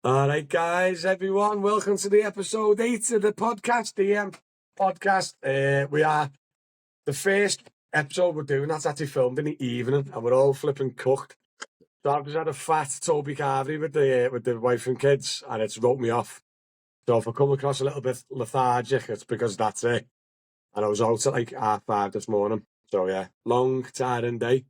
All right, guys, everyone, welcome to the episode 8 of the podcast, podcast. We are the first episode we're doing that's actually filmed in the evening, and we're all flipping cooked. So I've just had a fat Toby Carvery with the wife and kids, and it's wrote me off. So if I come across a little bit lethargic, it's because that's it. And I was out at like 5:30 this morning. So yeah, long, tiring day.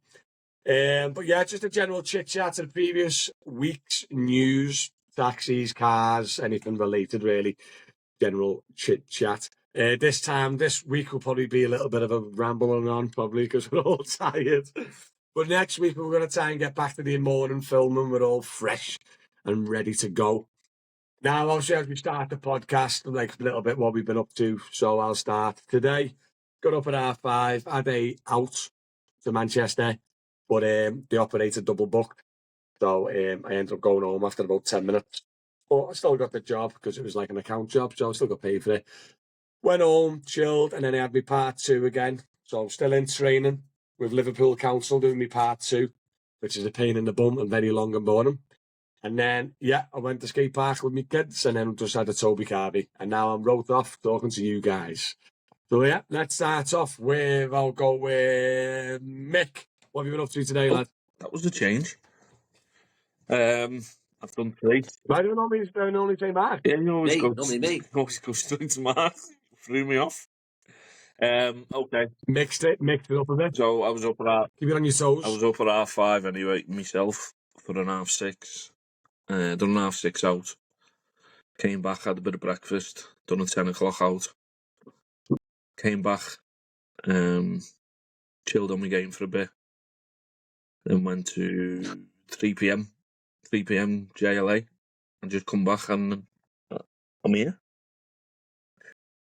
But yeah, just a general chit chat to the previous week's news, taxis, cars, anything related really. General chit chat. This week will probably be a little bit of a rambling on, probably because we're all tired. But next week we're going to try and get back to the morning filming. We're all fresh and ready to go. Now, obviously, as we start the podcast, like a little bit what we've been up to. So I'll start today. Got up at 5:30, had a out to Manchester, but the operator double booked. So I ended up going home after about 10 minutes. But I still got the job because it was like an account job, so I still got paid for it. Went home, chilled, and then I had my part 2 again. So I'm still in training with Liverpool Council doing my part 2, which is a pain in the bum and very long and boring. And then, yeah, I went to skate park with my kids and then just had a Toby Carby. And now I'm wrote off talking to you guys. So, yeah, let's start off with, I'll go with Mick. What have you been up to today, lad? That was a change. I've done 3. Why do you only say Mark? Yeah, you always Normally me. always go straight to Mark. Threw me off. Okay. Mixed it up a bit. So I was up at Keep it on your toes. I was up at 5:30 anyway, myself, for 6:30. Done 6:30 out. Came back, had a bit of breakfast, done a 10 o'clock out. Came back, chilled on my game for a bit. Then went to 3 p.m. JLA, and just come back and I'm here.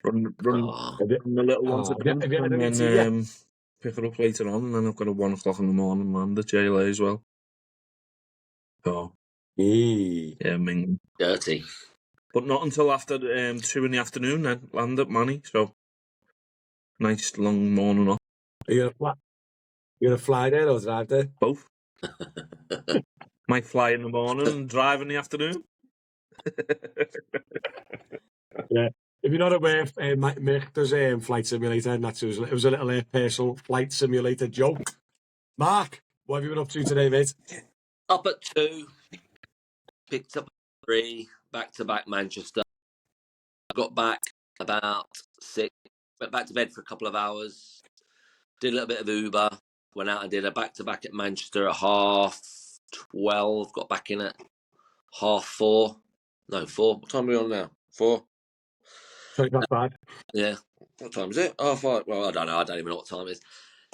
Run a little one to have you had any tea yet? Pick her up later on, and then I've got a 1 o'clock in the morning land at JLA as well. So yeah, minging. Dirty. But not until after 2 in the afternoon then land at Manny. So nice long morning off. Are you gonna fly there or drive there? Both. Might fly in the morning and drive in the afternoon. Yeah. If you're not aware, Mick does Flight Simulator, and it was a little personal Flight Simulator joke. Mark, what have you been up to today, mate? Up at 2, picked up at 3, back-to-back Manchester. I got back about 6, went back to bed for a couple of hours, did a little bit of Uber, went out and did a back-to-back at Manchester at 12:30, got back in at 4:30. No, 4. What time are we on now? 4? Not bad. Yeah. What time is it? 5:30. Well, I don't know. I don't even know what time it is.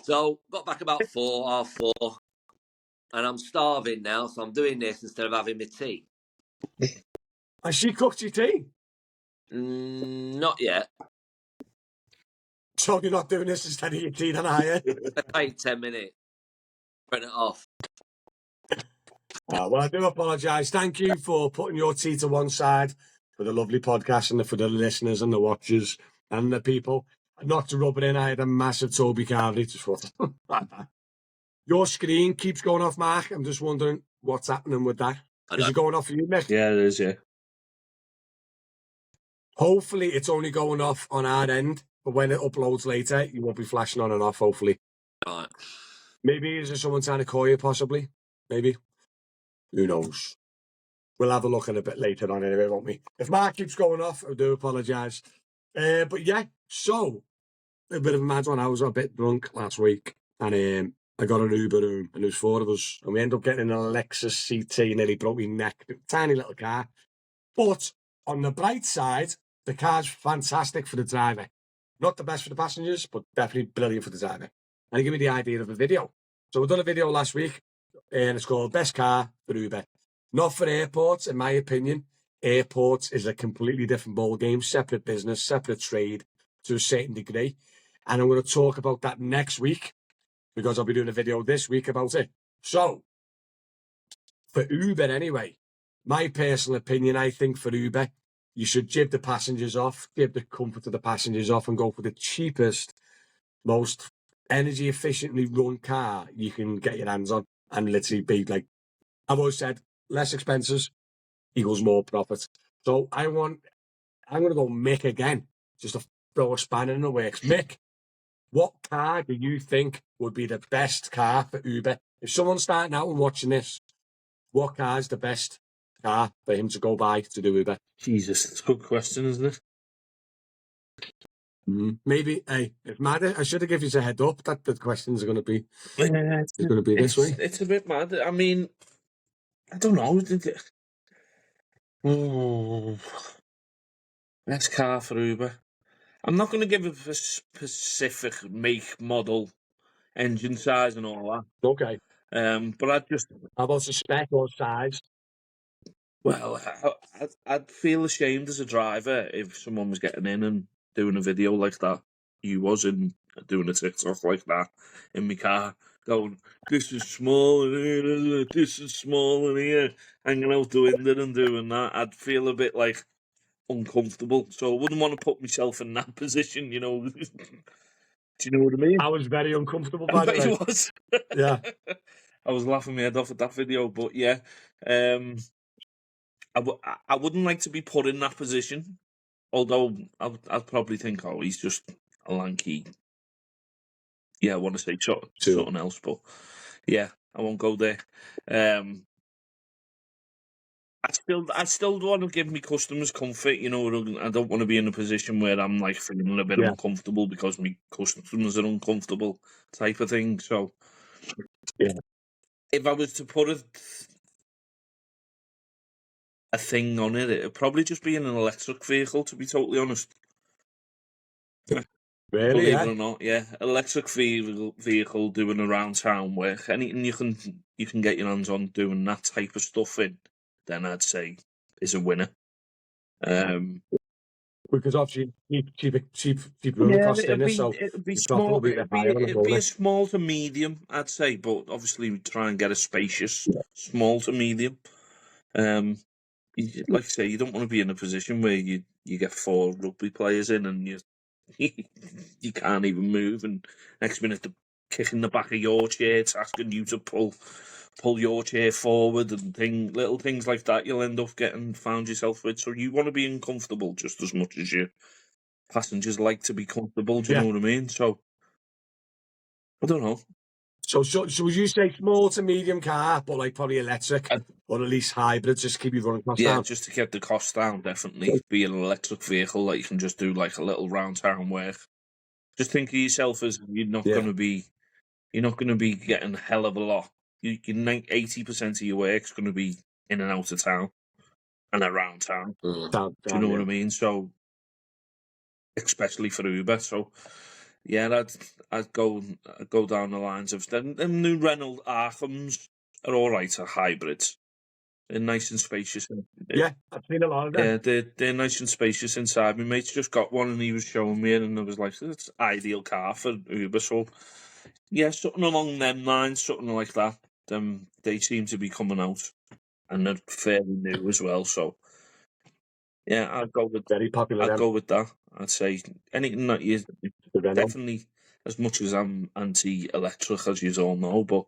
So, got back about 4:30, and I'm starving now, so I'm doing this instead of having my tea. Has she cooked your tea? Not yet. So you're not doing this instead of your tea, then, are you? It takes 10 minutes. Turn it off. Well, I do apologise. Thank you for putting your tea to one side for the lovely podcast and for the listeners and the watchers and the people. Not to rub it in, I had a massive Toby Carvery. Your screen keeps going off, Mark. I'm just wondering what's happening with that. Is it going off for you, Mick? Yeah, it is, yeah. Hopefully, it's only going off on our end, but when it uploads later, you won't be flashing on and off, hopefully. All right. Maybe is there someone trying to call you, possibly? Maybe. Who knows? We'll have a look at it a bit later on anyway, won't we? If Mark keeps going off, I do apologise. But yeah, so, a bit of a mad one. I was a bit drunk last week, and I got an Uber home, and there was 4 of us, and we ended up getting an Lexus CT, nearly broke my neck. Tiny little car. But on the bright side, the car's fantastic for the driver. Not the best for the passengers, but definitely brilliant for the driver. And he gave me the idea of a video. So we've done a video last week, and it's called Best Car for Uber. Not for airports, in my opinion. Airports is a completely different ball game, separate business, separate trade to a certain degree. And I'm going to talk about that next week because I'll be doing a video this week about it. So, for Uber anyway, my personal opinion, I think for Uber, you should jib the passengers off, give the comfort of the passengers off and go for the cheapest, most energy efficiently run car you can get your hands on and literally be like, I've always said, less expenses, equals more profit. So I'm going to go Mick again, just to throw a spanner in the works. Mick, what car do you think would be the best car for Uber? If someone's starting out and watching this, what car is the best car for him to go buy to do Uber? Jesus, it's a good question, isn't it? Maybe, hey, if mad, I should have given you a head up that the questions are going to be It's going to be this way. It's a bit mad. I mean, I don't know. Best car for Uber. I'm not going to give a specific make, model, engine size, and all Okay. that. But How about the spec or size? well, I'd feel ashamed as a driver if someone was getting in and doing a video like that. You was in doing a TikTok like that in my car, going, "This is small in here, this is small in here," hanging out the window and doing that. I'd feel a bit like uncomfortable, so I wouldn't want to put myself in that position. You know, do you know what I mean? I was very uncomfortable, I by the bet way. you was. Yeah. I was laughing my head off at that video, but yeah, I wouldn't like to be put in that position. Although I'd probably think, oh, he's just a lanky. Yeah, I want to say something else, but yeah, I won't go there. I still want to give my customers comfort. You know, I don't want to be in a position where I'm like feeling a bit uncomfortable because my customers are uncomfortable, type of thing. So, yeah, if I was to put a thing on it, it'd probably just be an electric vehicle. To be totally honest. Really, believe it or not, yeah, electric vehicle doing around town work, anything you can get your hands on doing that type of stuff in, then I'd say is a winner. Because obviously cheap running costs in it, so it'd be the profit will small. be a bit higher on It'd be the a small to medium, I'd say, but obviously we try and get a spacious small to medium. Like I say, you don't want to be in a position where you get 4 rugby players in and you can't even move, and next minute they're kicking the back of your chair, it's asking you to pull your chair forward and little things like that. You'll end up found yourself with. So you want to be uncomfortable just as much as your passengers like to be comfortable. Do you know what I mean? So I don't know. So would you say small to medium car, but like probably electric or at least hybrid, just keep you running costs down? Just to get the cost down, definitely be an electric vehicle that you can just do like a little round town work. Just think of yourself as you're not going to be getting a hell of a lot. You 80% of your work's going to be in and out of town and around town. Do you know what I mean? So, especially for Uber. So, yeah, I'd go down the lines of them new Renault Arkhams are all right, are hybrids. They're nice and spacious. Yeah, I've seen a lot of them. Yeah, they're nice and spacious inside. My mate's just got one and he was showing me it, and I was like, it's ideal car for Uber. So, yeah, something along them lines, something like that. They seem to be coming out, and they're fairly new as well. So, yeah, I'd go with very popular. I'd go with that. I'd say anything that you definitely, as much as I'm anti-electric, as you all know, but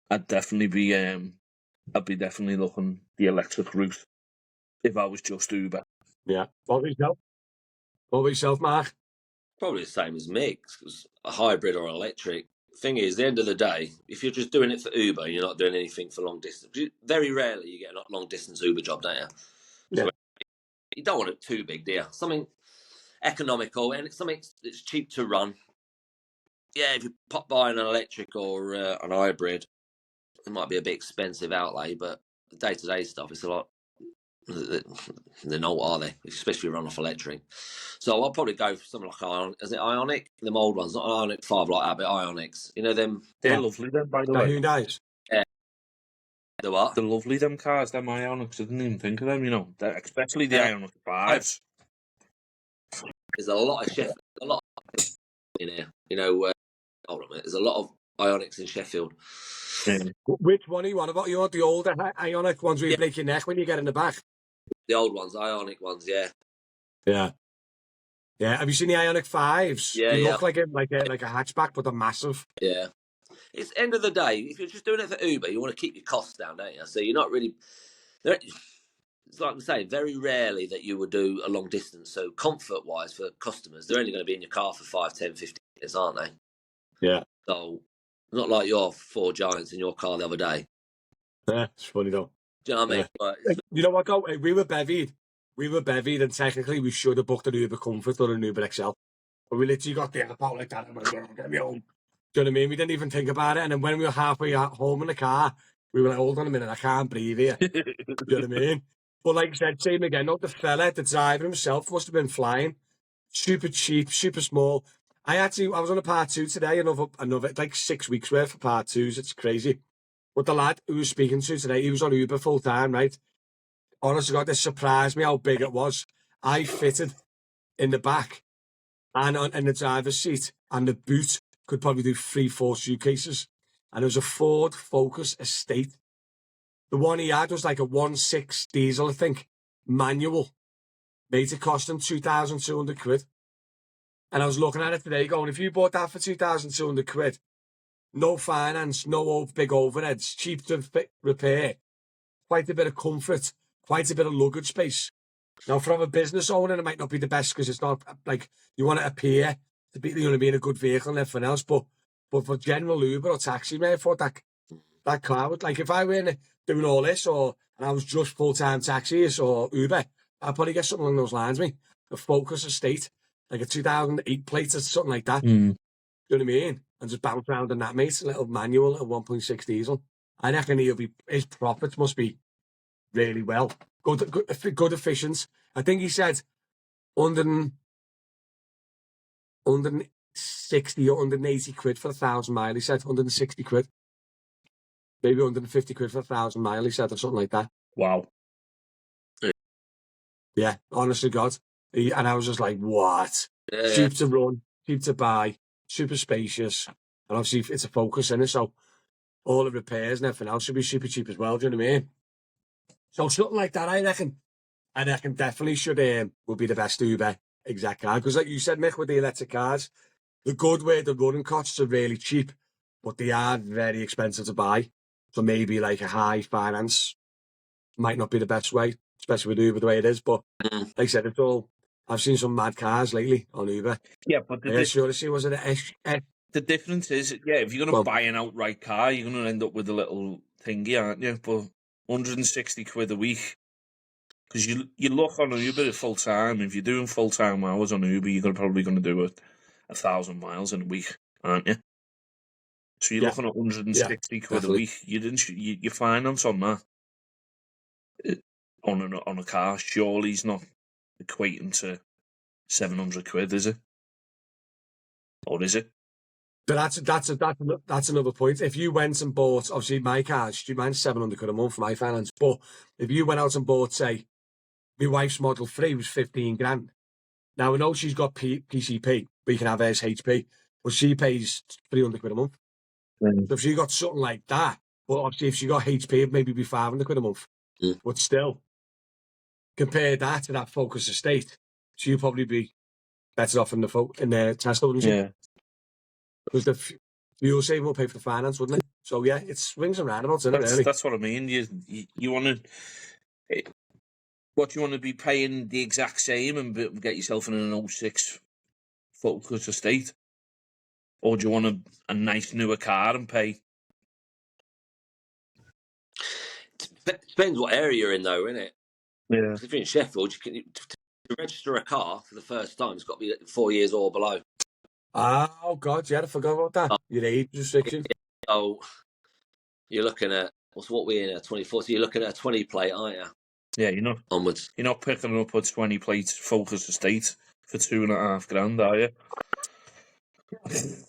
I'd definitely be I'd be definitely looking the electric route if I was just Uber. Yeah. What about yourself, Mark? Probably the same as Mick, because a hybrid or electric. Thing is, at the end of the day, if you're just doing it for Uber, you're not doing anything for long distance. Very rarely you get a long distance Uber job, don't you? Yeah. So you don't want it too big, do you? Something economical and it's something that's cheap to run. Yeah, if you pop by an electric or an hybrid, it might be a bit expensive outlay, but the day-to-day stuff, it's a lot. They're not, are they? Especially if you run off electric. So I'll probably go for something like Ionic. Is it Ionic? Them old ones, not Ionic 5 like that, but Ionics. You know them? They're lovely, them, by the way. Hyundais. Yeah. The what? They're lovely, them cars, them Ionics. I didn't even think of them, you know. Especially the Ionic 5s. There's a lot of Sheffield, a lot in here. You know, hold on a minute. There's a lot of Ionics in Sheffield. Which one are you on about? You want the older Ionic ones where you break your neck when you get in the back? The old ones, Ionic ones, yeah. Yeah. Yeah. Have you seen the Ionic 5s? Yeah, They look like a hatchback, but they're massive. Yeah. It's end of the day. If you're just doing it for Uber, you want to keep your costs down, don't you? So you're not really. it's like I'm saying, very rarely that you would do a long distance. So comfort wise for customers, they're only going to be in your car for 5, 10, 15 minutes, aren't they? Yeah. So not like your 4 Giants in your car the other day. Yeah, it's funny though. Do you know what I mean? Yeah. But You know what, though? We were bevied. And technically we should have booked an Uber Comfort or an Uber XL. But we literally got the app out like that and went, "Yeah, get me home." Do you know what I mean? We didn't even think about it. And then when we were halfway home in the car, we were like, hold on a minute, I can't breathe here. Do you know what I mean? But like I said, same again, the fella, the driver himself must have been flying. Super cheap, super small. I was on a part 2 today, another like 6 weeks worth of part 2s. It's crazy. But the lad who was speaking to today, he was on Uber full time, right? Honestly, God, this surprised me how big it was. I fitted in the back and in the driver's seat, and the boot could probably do 3-4 suitcases. And it was a Ford Focus Estate. The one he had was like a 1.6 diesel, I think, manual. Made it cost him 2,200 quid. And I was looking at it today going, if you bought that for 2,200 quid, no finance, no big overheads, cheap to repair, quite a bit of comfort, quite a bit of luggage space. Now, from a business owner, it might not be the best because it's not like you want to appear to be, you know, be in a good vehicle and everything else. But for general Uber or taxi, man, I thought that car would, like, if I were doing all this and I was just full-time taxis or Uber, I'd probably get something along those lines, me. A Focus Estate, like a 2008 plate or something like that. Mm. You know what I mean? And just bounce around in that, mate. A little manual, a 1.6 diesel. I reckon his profits must be really well. Good efficient. I think he said 160 or 180 quid for 1,000 mile. He said 160 quid. Maybe 150 quid for 1,000 mile, he said, or something like that. Wow. Yeah, honestly, God. And I was just like, what? yeah, Cheap to run, cheap to buy, super spacious. And obviously, it's a Focus in it, so all the repairs and everything else should be super cheap as well. Do you know what I mean? So something like that, I reckon definitely would be the best Uber exact car. Because like you said, Mick, with the electric cars, the good way the running costs are really cheap, but they are very expensive to buy. So maybe like a high finance might not be the best way, especially with Uber the way it is. But like I said, I've seen some mad cars lately on Uber. Yeah, but was it the difference is, if you're going to buy an outright car, you're going to end up with a little thingy, aren't you? But 160 quid a week. Because you look on Uber full time, if you're doing full time hours on Uber, you're probably going to do 1,000 miles in a week, aren't you? So you're looking at 160 quid a week. Your finance on that on a car surely is not equating to 700 quid, is it? Or is it? But that's another point. If you went and bought, obviously my car, mine's 700 quid a month for my finance. But if you went out and bought, say, my wife's Model 3 was 15 grand. Now I know she's got PCP, but you can have hers HP, but she pays 300 quid a month. So if she got something like that, well, obviously if she got HP, it'd maybe be 500 quid a month. But still, compare that to that Focus Estate, she'd probably be better off in the Tesla, wouldn't she? Yeah. Because the fuel saving will pay for the finance, wouldn't it? So yeah, it swings and roundabouts, isn't it, really? That's what I mean. You want to... What, you want to be paying the exact same and get yourself in an 06 Focus Estate? Or do you want a nice newer car and pay? Depends what area you're in, though, innit? Yeah. If you're in Sheffield, to register a car for the first time, it's got to be 4 years or below. Oh God, yeah, I forgot about that. Your age restriction. Oh, you're looking at what we're in a 24. So you're looking at a 20 plate, aren't you? Yeah, Onwards. You're not picking up a 20 plate Focus Estate for $2.5 grand, are you? It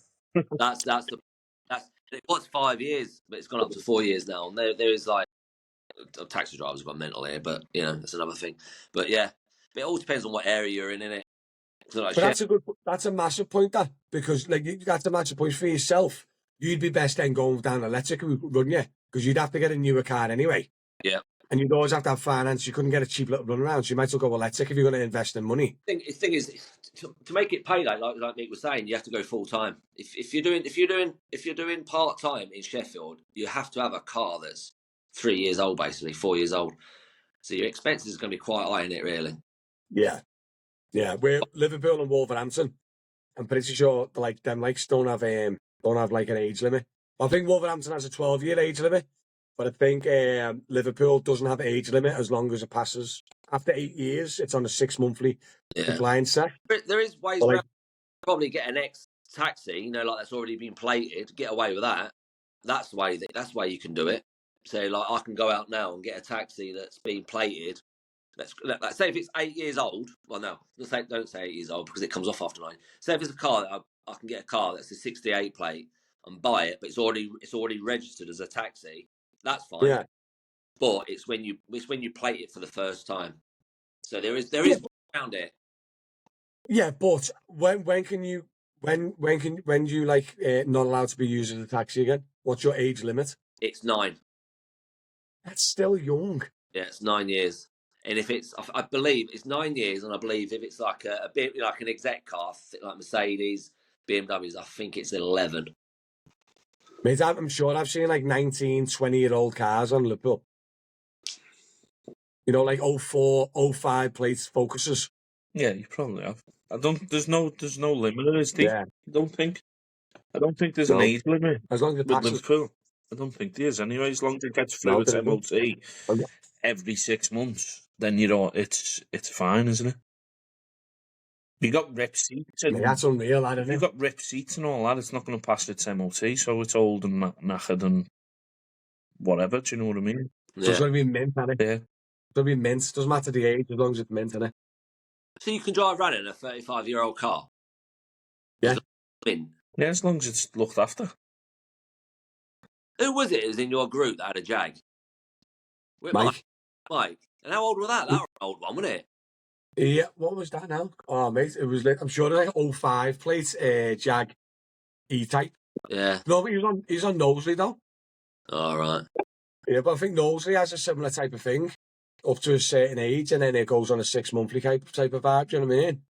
was 5 years, but it's gone up to 4 years now. And there is like taxi drivers have got mental here, but that's another thing. But yeah, it all depends on what area you're in it? So, like, But that's a massive point, that, because like that's a massive point for yourself. You'd be best then going down electric, wouldn't you? Because you'd have to get a newer car anyway. Yeah. And you'd always have to have finance. You couldn't get a cheap little run around. So you might as well go electric if you're going to invest in money. The thing is, to make it pay, like Nick was saying, you have to go full time. If you're doing part time in Sheffield, you have to have a car that's 3 years old, basically 4 years old. So your expenses are going to be quite high in it, really. Yeah. We're Liverpool and Wolverhampton. I'm pretty sure them likes don't have like an age limit. I think Wolverhampton has a 12-year age limit, but I think Liverpool doesn't have an age limit as long as it passes. After 8 years, it's on a 6-monthly Yeah. compliance set. There is ways But, around. Probably get an ex taxi, like that's already been plated. Get away with that. That's the way. That's the way you can do it. So like I can go out now and get a taxi that's been plated. Let's say if it's 8 years old. Well, no, don't say 8 years old because it comes off after 9. Say if it's a car that I can get a car that's a 68 plate and buy it, but it's already registered as a taxi. That's fine. yeah, But it's when you plate it for the first time. So there is around it. yeah. But when do you not allowed to be using the taxi again? What's your age limit? It's 9. That's still young. Yeah, it's 9 years. And if it's, I believe it's 9 years, and I believe if it's like a bit like an exec car, like Mercedes, BMWs, I think it's 11. Mate, I'm sure I've seen like 19, 20-year-old cars on Liverpool. Like 04, 05 plates Focuses. Yeah, you probably have. There's no limit, is there? Yeah. I don't think there's No. an age limit As long as it with passes. Liverpool. I don't think there is anyway. As long as it gets through its MOT every 6 months, then it's fine, isn't it? You got rip seats and that's unreal, isn't it? you've got rip seats and all that. It's not going to pass its MOT, so it's old and knackered and whatever. Do you know what I mean? So it's going to be mint, isn't it? Yeah. It's going to be mint. Doesn't matter the age, as long as it's mint, isn't it? So you can drive around in a 35-year-old car? Yeah. Yeah, as long as it's looked after. Who was it? It was in your group that had a Jag? Mike. And how old was that? That was an old one, wasn't it? Yeah, what was that now? Oh, mate, it was I'm sure it was like 05 plate Jag E-Type. Yeah. No, but he's on Knowsley, though. All right. Yeah, but I think Knowsley has a similar type of thing up to a certain age, and then it goes on a 6-monthly type of vibe, do you know what I mean?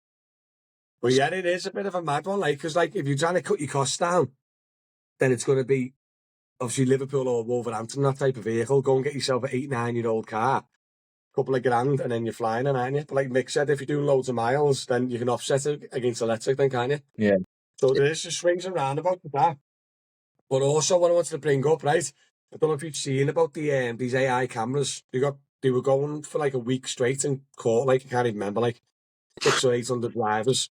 But yeah, it is a bit of a mad one, because if you're trying to cut your costs down, then it's going to be, obviously, Liverpool or Wolverhampton, that type of vehicle. Go and get yourself an 8, 9-year-old car, couple of grand, and then you're flying, aren't you? But like Mick said, if you're doing loads of miles, then you can offset it against electric, then, can't you? Yeah. So there's just swings and roundabouts with that. But also, what I wanted to bring up, right? I don't know if you've seen about these AI cameras. They were going for like a week straight in court, I can't even remember, 600 or 800 drivers.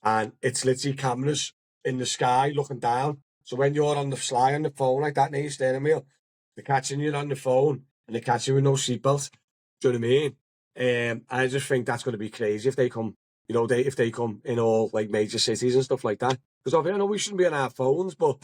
And it's literally cameras in the sky looking down. So when you're on the fly on the phone like that near your steering wheel, they're catching you on the phone and they're catching you with no seatbelt. Do you know what I mean? I just think that's going to be crazy if they come, if they come in all major cities and stuff like that. Because I know we shouldn't be on our phones, but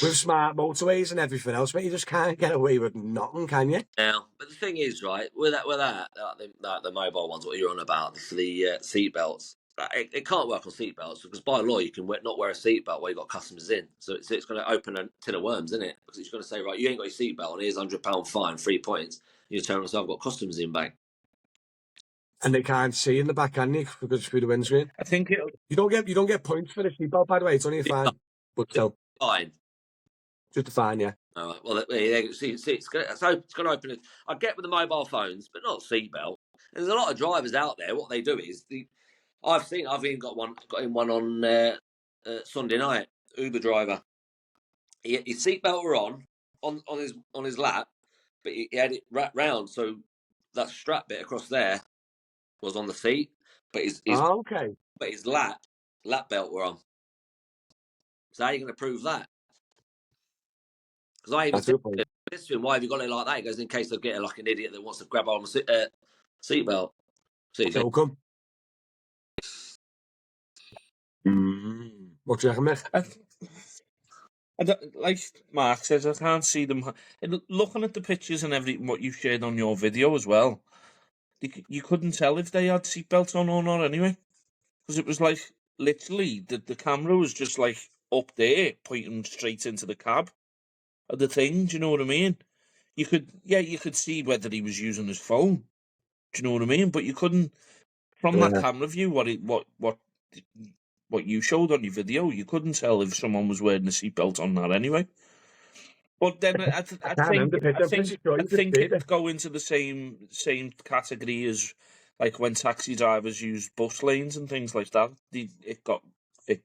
with smart motorways and everything else, but you just can't get away with nothing, can you? Now, but the thing is, right, with that, the mobile ones, what you're on about, the seat belts, it can't work on seat belts because by law you can not wear a seat belt while you've got customers in. So it's going to open a tin of worms, isn't it? Because it's going to say, right, you ain't got your seat belt, and here's £100 fine, 3 points. You tell them, I've got customers in back. And they can't see in the back, can you? Because it's through the windscreen. I think you don't get points for the seatbelt, by the way. It's only a fine, but still fine. Just a fine, yeah. All right. Well, it's going to open it. I get with the mobile phones, but not seatbelt. There's a lot of drivers out there. What they do is I've even got in one on Sunday night. Uber driver. His seatbelt were on his lap, but he had it wrapped round, so that strap bit across there was on the seat, but his but his lap belt were on. So how are you going to prove that? Because I even said to him, why have you got it like that? He goes, in case I get like an idiot that wants to grab on the seatbelt. So come. What do you reckon, Mick? Like Mark says, I can't see them. Looking at the pictures and what you've shared on your video as well, you couldn't tell if they had seatbelts on or not anyway. Because it was literally, the camera was just up there, pointing straight into the cab of the thing. Do you know what I mean? You could see whether he was using his phone. Do you know what I mean? But you couldn't, from that camera view, what you showed on your video, you couldn't tell if someone was wearing a seatbelt on that anyway. But then I can't remember. I'm pretty sure I you could think see it'd it. go into the same category as like when taxi drivers use bus lanes and things like that. It got they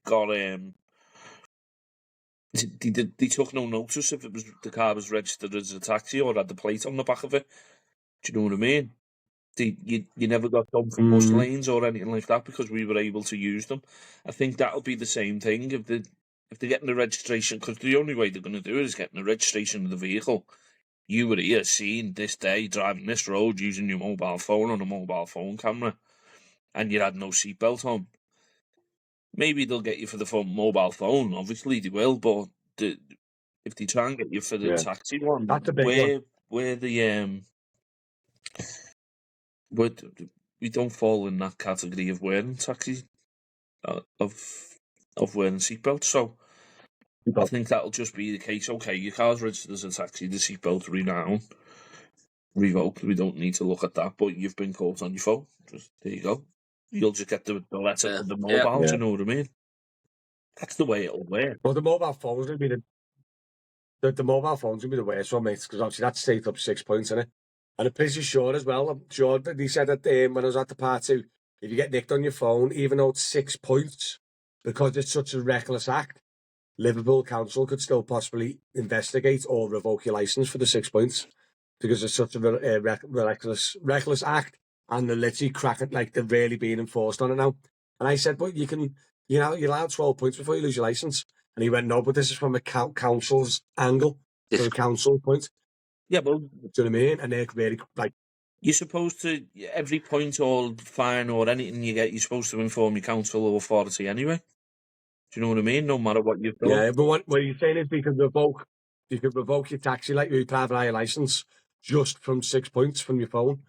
took no notice if the car was registered as a taxi or had the plate on the back of it. Do you know what I mean? You never got done for bus lanes or anything like that because we were able to use them. I think that'll be the same thing if they're getting the registration, because the only way they're going to do it is getting the registration of the vehicle. You were here, seen this day, driving this road using your mobile phone on a mobile phone camera, and you had no seatbelt on. Maybe they'll get you for the mobile phone. Obviously, they will, but if they try and get you for the taxi one, That's a big one. where the we don't fall in that category of wearing taxi of wearing seatbelts. So I think that'll just be the case. Okay, your car's registered as a taxi, the seatbelt revoked. We don't need to look at that, but you've been caught on your phone. Just there you go. You'll just get the letter for the mobile. Do you know what I mean? That's the way it'll work. Well, the mobile phones would be the mobile phones would be the worst one, mate, because obviously that's straight up 6 points, isn't it? And I'm pretty sure as well. I'm sure that they said that when I was at the party, if you get nicked on your phone, even though it's 6 points, because it's such a reckless act, Liverpool Council could still possibly investigate or revoke your license for the 6 points because it's such a reckless act, and they're literally cracking, like they're really being enforced on it now. And I said, but you're allowed 12 points before you lose your license. And he went, no, but this is from a council's angle, from a council point. Yeah, but do you know what I mean? And they're really like. You're supposed to, every point or fine or anything you get, you're supposed to inform your council or authority anyway. Do you know what I mean? No matter what you've done. Yeah, but what you're saying is you could revoke your taxi, like your private hire license, just from 6 points from your phone,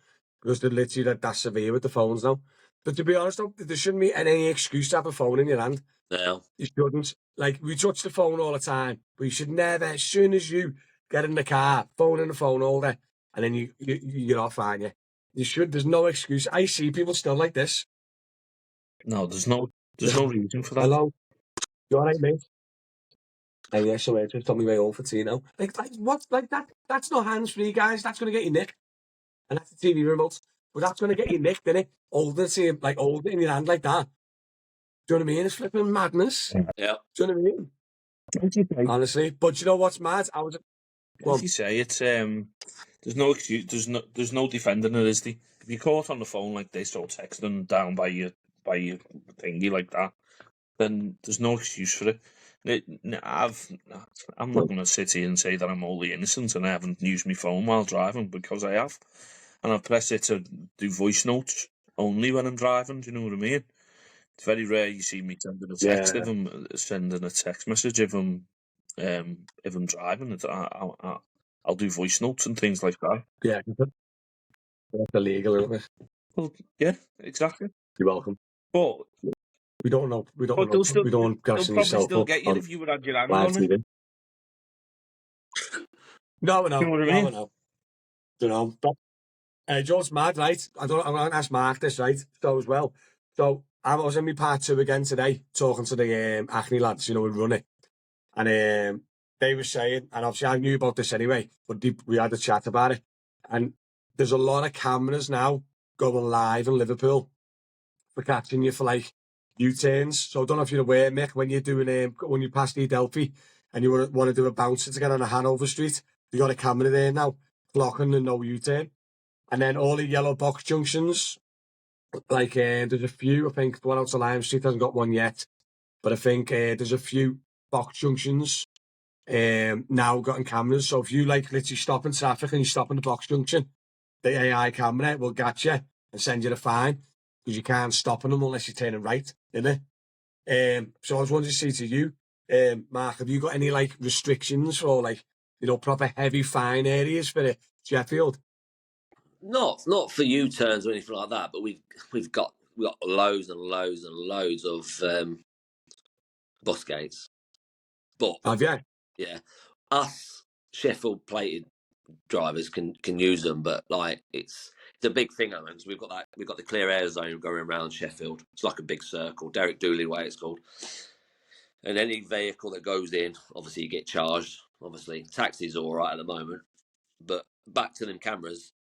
because they're literally that severe with the phones now. But to be honest, though, there shouldn't be any excuse to have a phone in your hand. No. You shouldn't. Like, we touch the phone all the time, but you should never, as soon as you get in the car, phone in the phone holder, and then you're off, aren't you? There's no excuse. I see people still like this. No, there's no reason for that. Hello? You all right, mate? And yeah, so I just on my way home for tea now. Like what? Like that's not hands-free, guys. That's going to get you nicked. And that's the TV remote. But that's going to get you nicked, innit? Hold it in your hand like that. Do you know what I mean? It's flipping madness. Yeah. Do you know what I mean? Honestly. But you know what's mad? As you say, it's there's no excuse, there's no defending it, is there? If you're caught on the phone like this or texting down by your thingy like that, then there's no excuse for it. I'm not going to sit here and say that I'm wholly innocent and I haven't used my phone while driving, because I have. And I've pressed it to do voice notes only when I'm driving, do you know what I mean? It's very rare you see me sending a text sending a text message if I'm driving. I'll do voice notes and things like that. Yeah, that's illegal, isn't it? Well, yeah, exactly. You're welcome. But we don't know. We don't but know. Still, we don't want they'll gassing probably yourself still up get you if you would have your hand on it. No. You know what I mean? No. You know, but Joe's mad, right? I'm going to ask Mark this, right? So as well. So I was in my part 2 again today, talking to the Acne lads, who run it. And they were saying, and obviously I knew about this anyway, but we had a chat about it. And there's a lot of cameras now going live in Liverpool for catching you for like U-turns. So I don't know if you're aware, Mick, when you're doing when you pass the Adelphi and you want to do a bouncer to get on a Hanover Street, you got a camera there now, blocking the no U-turn. And then all the yellow box junctions, like there's a few, I think the one out to Lime Street hasn't got one yet, but I think there's a few box junctions now gotten cameras. So if you like literally stop in traffic and you stop in the box junction, the AI camera will catch you and send you a fine, because you can't stop in them unless you're turning right, innit? So I was wanting to say to you, Mark, have you got any like restrictions or like, proper heavy fine areas for Sheffield? Not for U-turns or anything like that, but we've got loads and loads and loads of bus gates. But have you? Yeah, us Sheffield plated drivers can use them, but like it's a big thing, because we've got the clear air zone going around Sheffield. It's like a big circle, Derek Dooley way it's called. And any vehicle that goes in, obviously you get charged. obviously, taxi's all right at the moment, but back to them cameras.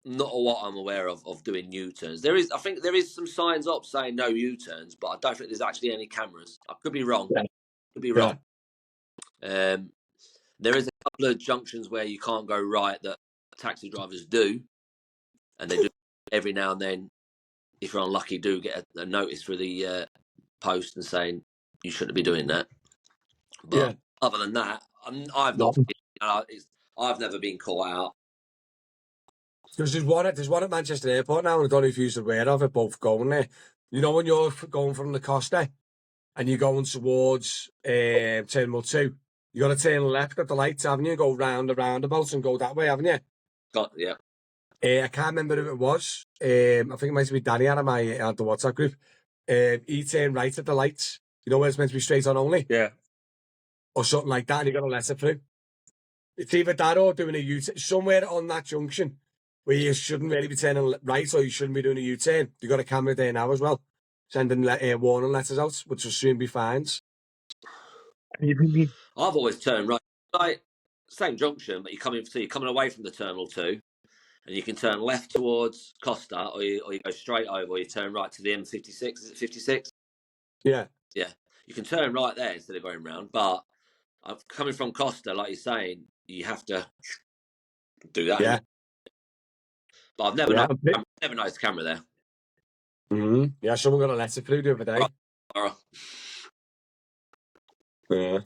Not a lot I'm aware of doing U-turns. I think there is some signs up saying no U-turns, but I don't think there's actually any cameras. I could be wrong. Yeah. Could be wrong. There is a couple of junctions where you can't go right that taxi drivers do, and they do every now and then. If you're unlucky, do get a notice through the post and saying you shouldn't be doing that. But other than that, I've never been caught out. Because there's one at Manchester Airport now, and I don't know if you're aware of it, both going there. You know, when you're going from the Costa and you're going towards Terminal 2, you got to turn left at the lights, haven't you? Go round the roundabout and go that way, haven't you? Yeah. I can't remember who it was. I think it might be Danny out of the WhatsApp group. He turned right at the lights. You know where it's meant to be straight on only? Yeah. Or something like that, and he got a letter through. It's either that or doing a U-turn. Somewhere on that junction where you shouldn't really be turning right or you shouldn't be doing a U-turn. You've got a camera there now as well, sending warning letters out, which will soon be fines. I've always turned right. Like, same junction, but you're coming away from the Terminal 2, and you can turn left towards Costa, or you go straight over, or you turn right to the M56. Is it 56? Yeah. Yeah. You can turn right there instead of going round, but coming from Costa, like you're saying, you have to do that. Yeah. But I've never noticed the camera there. Mm-hmm. Yeah, someone got a letter through the other day. Yeah.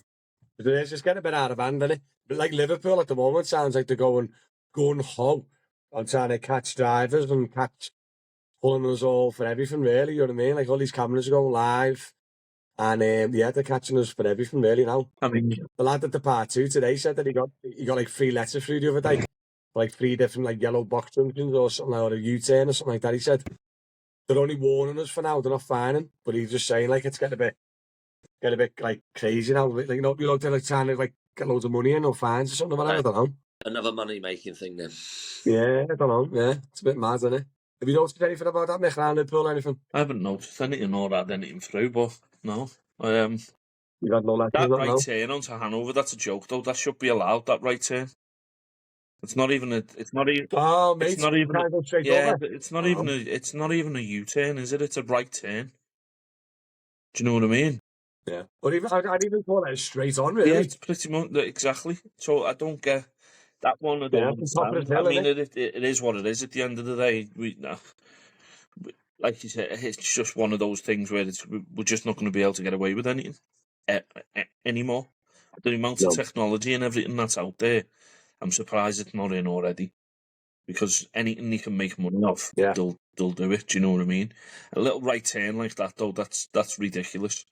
But it's just getting a bit out of hand, isn't it? But like Liverpool at the moment sounds like they're going ho on trying to catch drivers and pulling us all for everything, really. You know what I mean? Like all these cameras are going live. And they're catching us for everything really now. I mean, the lad at the part 2 today said that he got like 3 letters through the other day, like 3 different like yellow box junctions or something, or a U-turn or something like that. He said they're only warning us for now; they're not fining. But he's just saying like it's getting a bit like crazy now. Like they're like trying to like get loads of money in or fines or something. Whatever, I don't know. Another money making thing then. Yeah, I don't know. Yeah, it's a bit mad, isn't it? Have you noticed anything about that, Mick, around Liverpool or anything? I haven't noticed anything or had anything through, but no. You got no letters? That right turn onto Hanover, that's a joke though. That should be allowed, that right turn. It's not even. Oh, mate, it's not even. Go straight yeah, over. it's not even. It's not even a U-turn, is it? It's a right turn. Do you know what I mean? Yeah. But I'd even call it straight on, really. Yeah, it's pretty much exactly. So I don't get that one. I don't understand. Hill, I mean, it is what it is. At the end of the day, like you said, it's just one of those things where we're just not going to be able to get away with anything anymore. The amount of technology and everything that's out there, I'm surprised it's not in already. Because anything you can make money off, they'll do it. Do you know what I mean? A little right turn like that, though, that's ridiculous.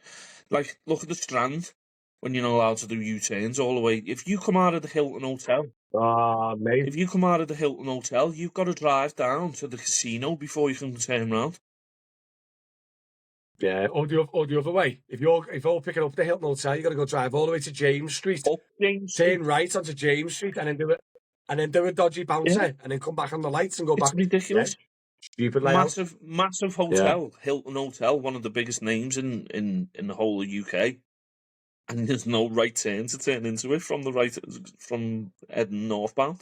Like, look at the Strand when you're not allowed to do U-turns all the way. If you come out of the Hilton Hotel, mate. If you come out of the Hilton Hotel, you've got to drive down to the casino before you can turn round. Yeah, or the other way. If you're picking up the Hilton Hotel, you got to go drive all the way to James Street. Turn right onto James Street and then do it. And then do a dodgy bouncer, and then come back on the lights and go back. It's ridiculous. Yeah. Stupid layout. Massive hotel, Hilton Hotel, one of the biggest names in the whole of UK. And there's no right turn to turn into it from heading northbound.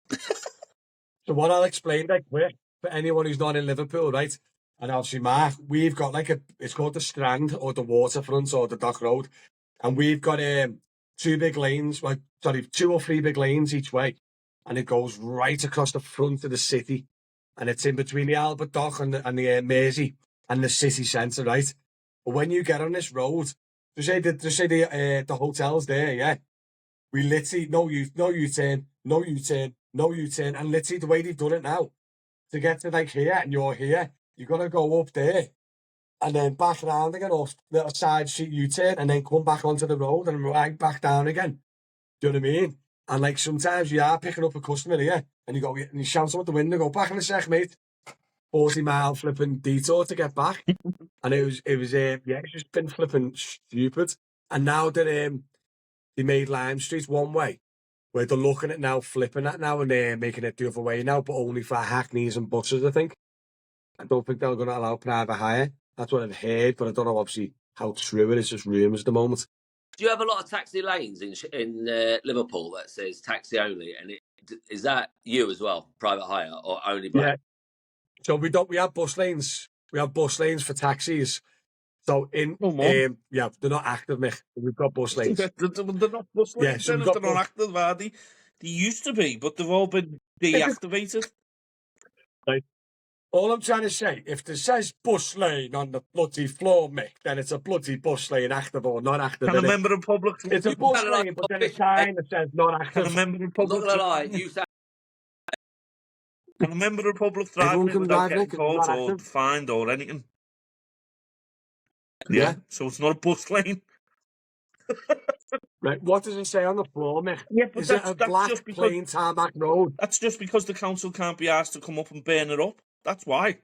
So what I'll explain that quick for anyone who's not in Liverpool, right? And obviously, Mark, we've got it's called the Strand or the Waterfront or the Dock Road, and we've got 2 big lanes, 2 or 3 big lanes each way, and it goes right across the front of the city, and it's in between the Albert Dock and the Mersey and the city centre, right? But when you get on this road, just say the hotel's there, yeah. We literally no U-turn, and literally the way they've done it now, to get to like here and you're here, you got to go up there and then back around again, or little side street U-turn, and then come back onto the road and right back down again. Do you know what I mean? And like sometimes you are picking up a customer here, and you shout them at the window, go back in a sec, mate. 40-mile flipping detour to get back, and it was it's just been flipping stupid. And now that they made Lime Street one way, where they're looking at now, flipping that now, and they're making it the other way now, but only for hackneys and buses, I think. I don't think they're going to allow private hire. That's what I've heard, but I don't know obviously how true it is. Just rumours at the moment. Do you have a lot of taxi lanes in Liverpool that says taxi only? And is that you as well, private hire, or only black? Yeah. So we have bus lanes. We have bus lanes for taxis. So they're not active, Mick. We've got bus lanes. They're not bus lanes. Yeah, so Then we've if got they're not active, are they? They used to be, but they've all been deactivated. Right. All I'm trying to say, if it says bus lane on the bloody floor, Mick, then it's a bloody bus lane, active or not active. Can a member of public? It's a bus lane, but then a sign that says not active. Can a member of I'm not public? gonna lie, you sound. Can a member of public drive Everyone me can without drive, getting Nick, it's caught not or active. fined or anything? Yeah. So it's not a bus lane. Right. What does it say on the floor, Mick? Yeah, but Is it a black just because, plain tarmac road? that's just because the council can't be asked to come up and burn it up. That's why.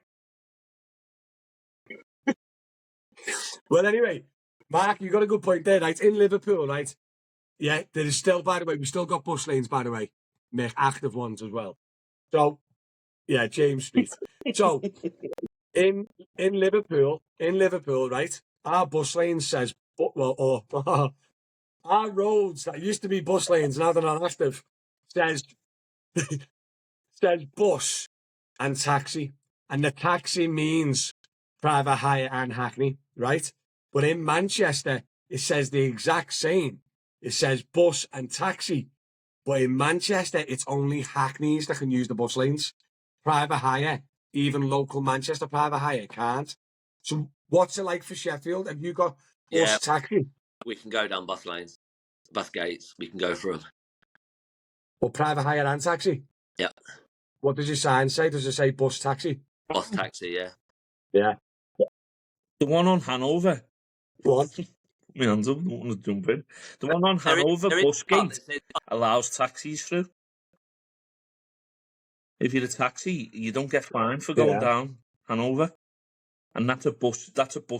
Well, anyway, Mark, you got a good point there, right? In Liverpool, right? Yeah, there is still, by the way, we still got bus lanes, by the way, Mick, active ones as well. So, yeah, James Street. So, in Liverpool, right? Our bus lane says, our roads that used to be bus lanes, now they're not active, says says bus and taxi, and the taxi means private hire and hackney, right? But in Manchester, it says the exact same. It says bus and taxi, but in Manchester, it's only hackneys that can use the bus lanes. Private hire, even local Manchester private hire can't. So what's it like for Sheffield? Have you got bus taxi? We can go down bus lanes, bus gates. We can go through them. Or private hire and taxi? Yeah. What does your sign say? Does it say bus taxi? Bus taxi, yeah. Yeah. The one on Hanover. What? My hands up, I don't want to jump in. The one on Hanover bus gate allows taxis through. If you're a taxi, you don't get fined for going down Hanover. And that's a bus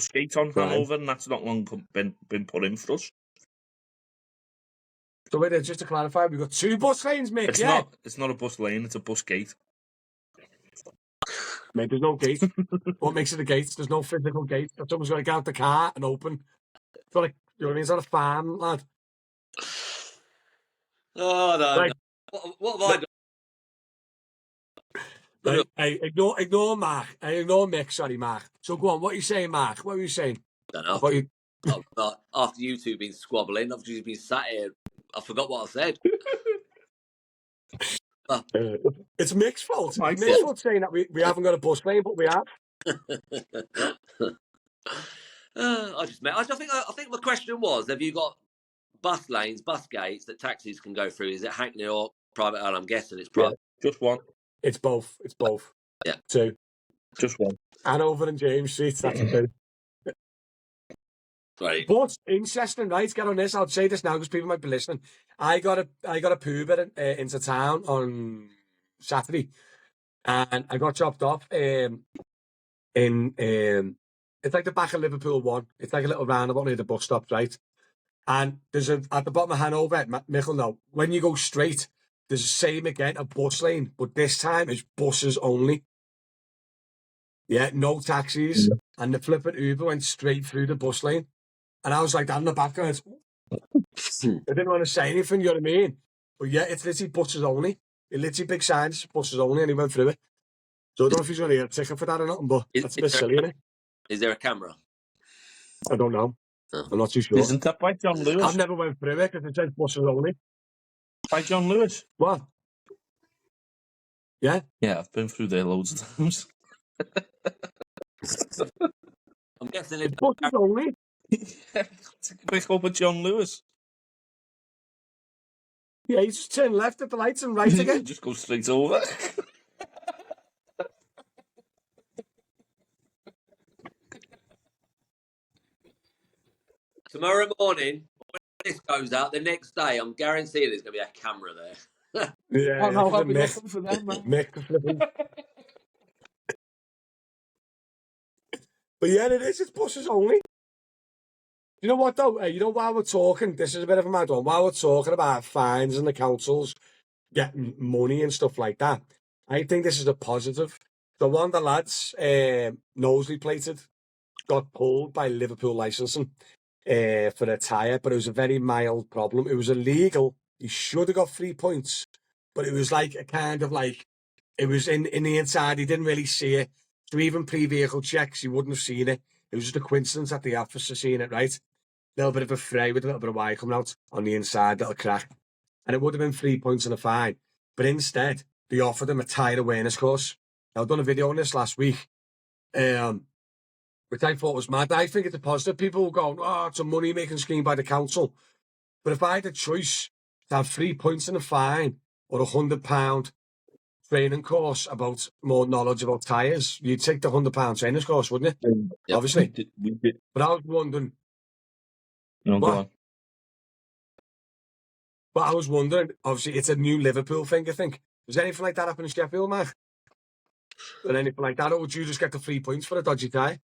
gate on Hanover, and that's not long been put in for us. So wait, just to clarify, we've got two bus lanes, mate. It's not a bus lane, it's a bus gate. Mate, there's no gate. What makes it a gate? There's no physical gate. Someone's got to get out the car and open. It's not like, you know what I mean? It's not a farm, lad. Oh, no. Right. No. What have I done? Right. Hey, ignore Mark. Ignore Mick, sorry, Mark. So go on, what are you saying, Mark? What were you saying? I don't know. After you two been squabbling, I've just been sat here. I forgot what I said. It's Mick's fault. It's Mick's fault saying that we haven't got a bus lane, but we have. I think the question was: have you got bus lanes, bus gates that taxis can go through? Is it Hackney or private? And I'm guessing it's private. Yeah, just one. It's both. Yeah, two. Just one. Hanover and James Street. That's a two. Right. But interesting, right? Get on this. I'll say this now because people might be listening. I got a Uber into town on Saturday, and I got dropped off in it's like the back of Liverpool one. It's like a little roundabout near the bus stop, right? And there's at the bottom of Hanover, Michael, no, when you go straight, there's the same again, a bus lane, but this time it's buses only. Yeah, no taxis, and the flipping Uber went straight through the bus lane. And I was like, that in the background. I didn't want to say anything, you know what I mean? But yeah, it's literally buses only. It literally big signs, buses only, and he went through it. So I don't know if he's going to get a ticket for that or not, but that's a bit silly, isn't it? Is there a camera? I don't know. Oh. I'm not too sure. Isn't that by John Lewis? I've never went through it because it says buses only. By John Lewis? What? Yeah? Yeah, I've been through there loads of times. I'm guessing it's buses only. Quick up at John Lewis. Yeah, you just turn left at the lights and right again. Just go straight over. Tomorrow morning, when this goes out, the next day, I'm guaranteeing there's going to be a camera there. Yeah, I'll be looking for them, man. But yeah, it is. It's buses only. You know what, though? You know, while we're talking, this is a bit of a mad one. While we're talking about fines and the councils getting money and stuff like that, I think this is a positive. So one of the lads, nosely plated, got pulled by Liverpool licensing. for a tyre, but it was a very mild problem. It was illegal. He should have got 3 points, but it was like a kind of like, it was in the inside. He didn't really see it. So even pre-vehicle checks, he wouldn't have seen it. It was just a coincidence that the officer seen it, right? A little bit of a fray with a little bit of wire coming out on the inside, little crack. And it would have been 3 points and a fine. But instead, they offered him a tyre awareness course. I've done a video on this last week, which I thought was mad. I think it's a positive. People going, oh, it's a money-making scheme by the council. But if I had a choice to have 3 points and a fine or £100 training course about more knowledge about tyres, you'd take the £100 training course, wouldn't you? Yep. Obviously. We did. But I was wondering, No, go on. but I was wondering, obviously, it's a new Liverpool thing, I think. Does anything like that happen in Sheffield, Mark? Or anything like that? Or would you just get the 3 points for a dodgy tyre?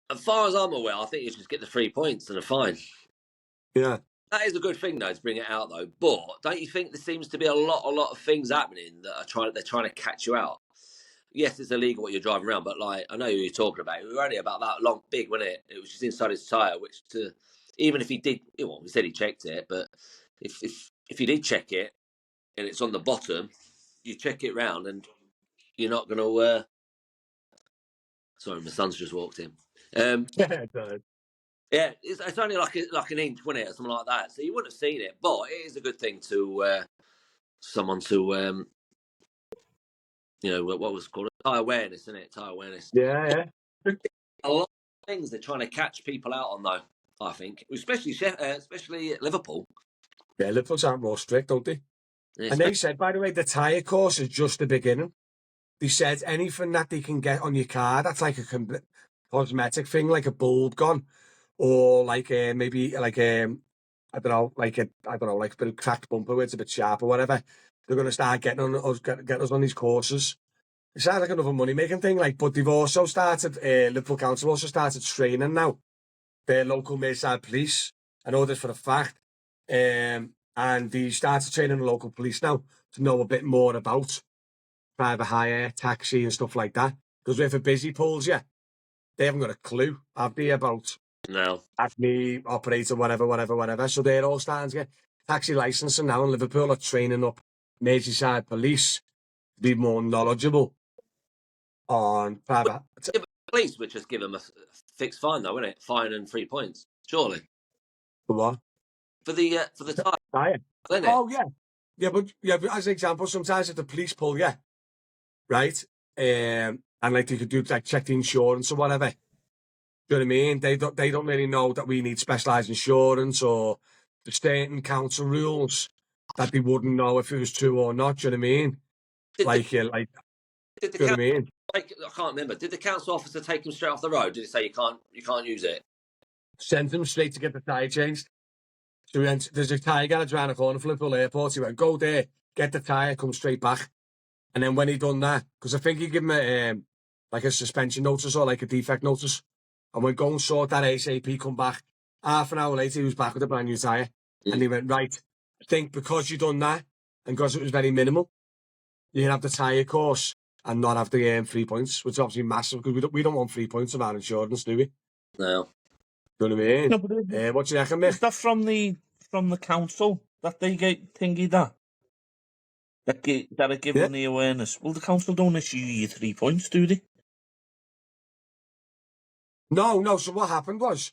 As far as I'm aware, I think you should just get the 3 points and a fine. Yeah. That is a good thing, though, to bring it out, though. But don't you think there seems to be a lot of things happening that they're trying to catch you out? Yes, it's illegal what you're driving around, but like I know who you're talking about. We were only about that long, big, wasn't it? It was just inside his tyre, which even if he did, well, we said he checked it, but if he did check it and it's on the bottom, you check it round and you're not going to. Sorry, my son's just walked in. Yeah, it's only like an inch, wasn't it, or something like that. So you wouldn't have seen it, but it is a good thing to someone to what was it called tyre awareness, isn't it? Tyre awareness. Yeah. A lot of things they're trying to catch people out on, though. I think, especially at Liverpool. Yeah, Liverpool's aren't more strict, don't they? Yeah, and they said, by the way, the tyre course is just the beginning. They said anything that they can get on your car, that's like a cosmetic thing, like a bulb gone, or like maybe like I don't know, like a bit of cracked bumper where it's a bit sharp or whatever. They're going to start getting us on these courses. It sounds like another money making thing, like. But they've also started. Liverpool Council also started training now their local Merseyside police. I know this for a fact. And they started training the local police now to know a bit more about private hire, taxi and stuff like that. Because if a busy pulls you, they haven't got a clue, have they, about acne, operator, whatever. So they're all starting to get taxi licensing now, and Liverpool are training up Merseyside police to be more knowledgeable on private. Yeah, but police would just give them a fixed fine, though, wouldn't it? Fine and 3 points, surely. For what? For the tyre. Oh yeah, but as an example, sometimes if the police pull you, right, and like they could do like check the insurance or whatever. Do you know what I mean? They don't really know that we need specialised insurance or the state and council rules that they wouldn't know if it was true or not. Do you know what I mean? Did do you know what I mean? I can't remember. Did the council officer take him straight off the road? Did he say you can't use it? Sent him straight to get the tyre changed. So there's a tyre garage around the corner from Liverpool Airport. He went, go there, get the tyre, come straight back. And then when he done that, because I think he gave him like a suspension notice or like a defect notice. And went, go and sort that ASAP, come back. Half an hour later, he was back with a brand new tyre. And he went, right, I think because you done that, and because it was very minimal, you can have the tyre course and not have the 3 points, which is obviously massive, because we don't want 3 points of our insurance, do we? No. Do you know what I mean? No, but what do you reckon, Mick? Is that from the council that they get thingy that are giving the awareness? Well, the council don't issue you 3 points, do they? No. So what happened was,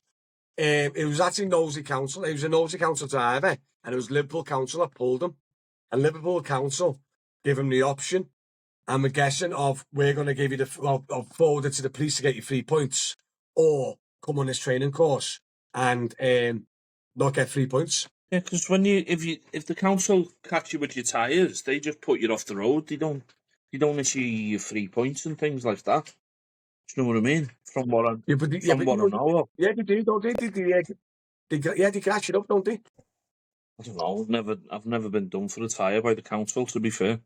it was actually Nosey Council. It was a Nosey Council driver, and it was Liverpool Council that pulled him. And Liverpool Council gave him the option, and we're guessing of, we're going to give you forward it to the police to get you 3 points, or come on this training course and not get 3 points. Yeah, because if the council catch you with your tyres, they just put you off the road. They don't issue you 3 points and things like that. Do you know what I mean? From what I know of. Yeah, they do, don't they? They catch it up, don't they? I don't know. I've never been done for a tyre by the council, to be fair.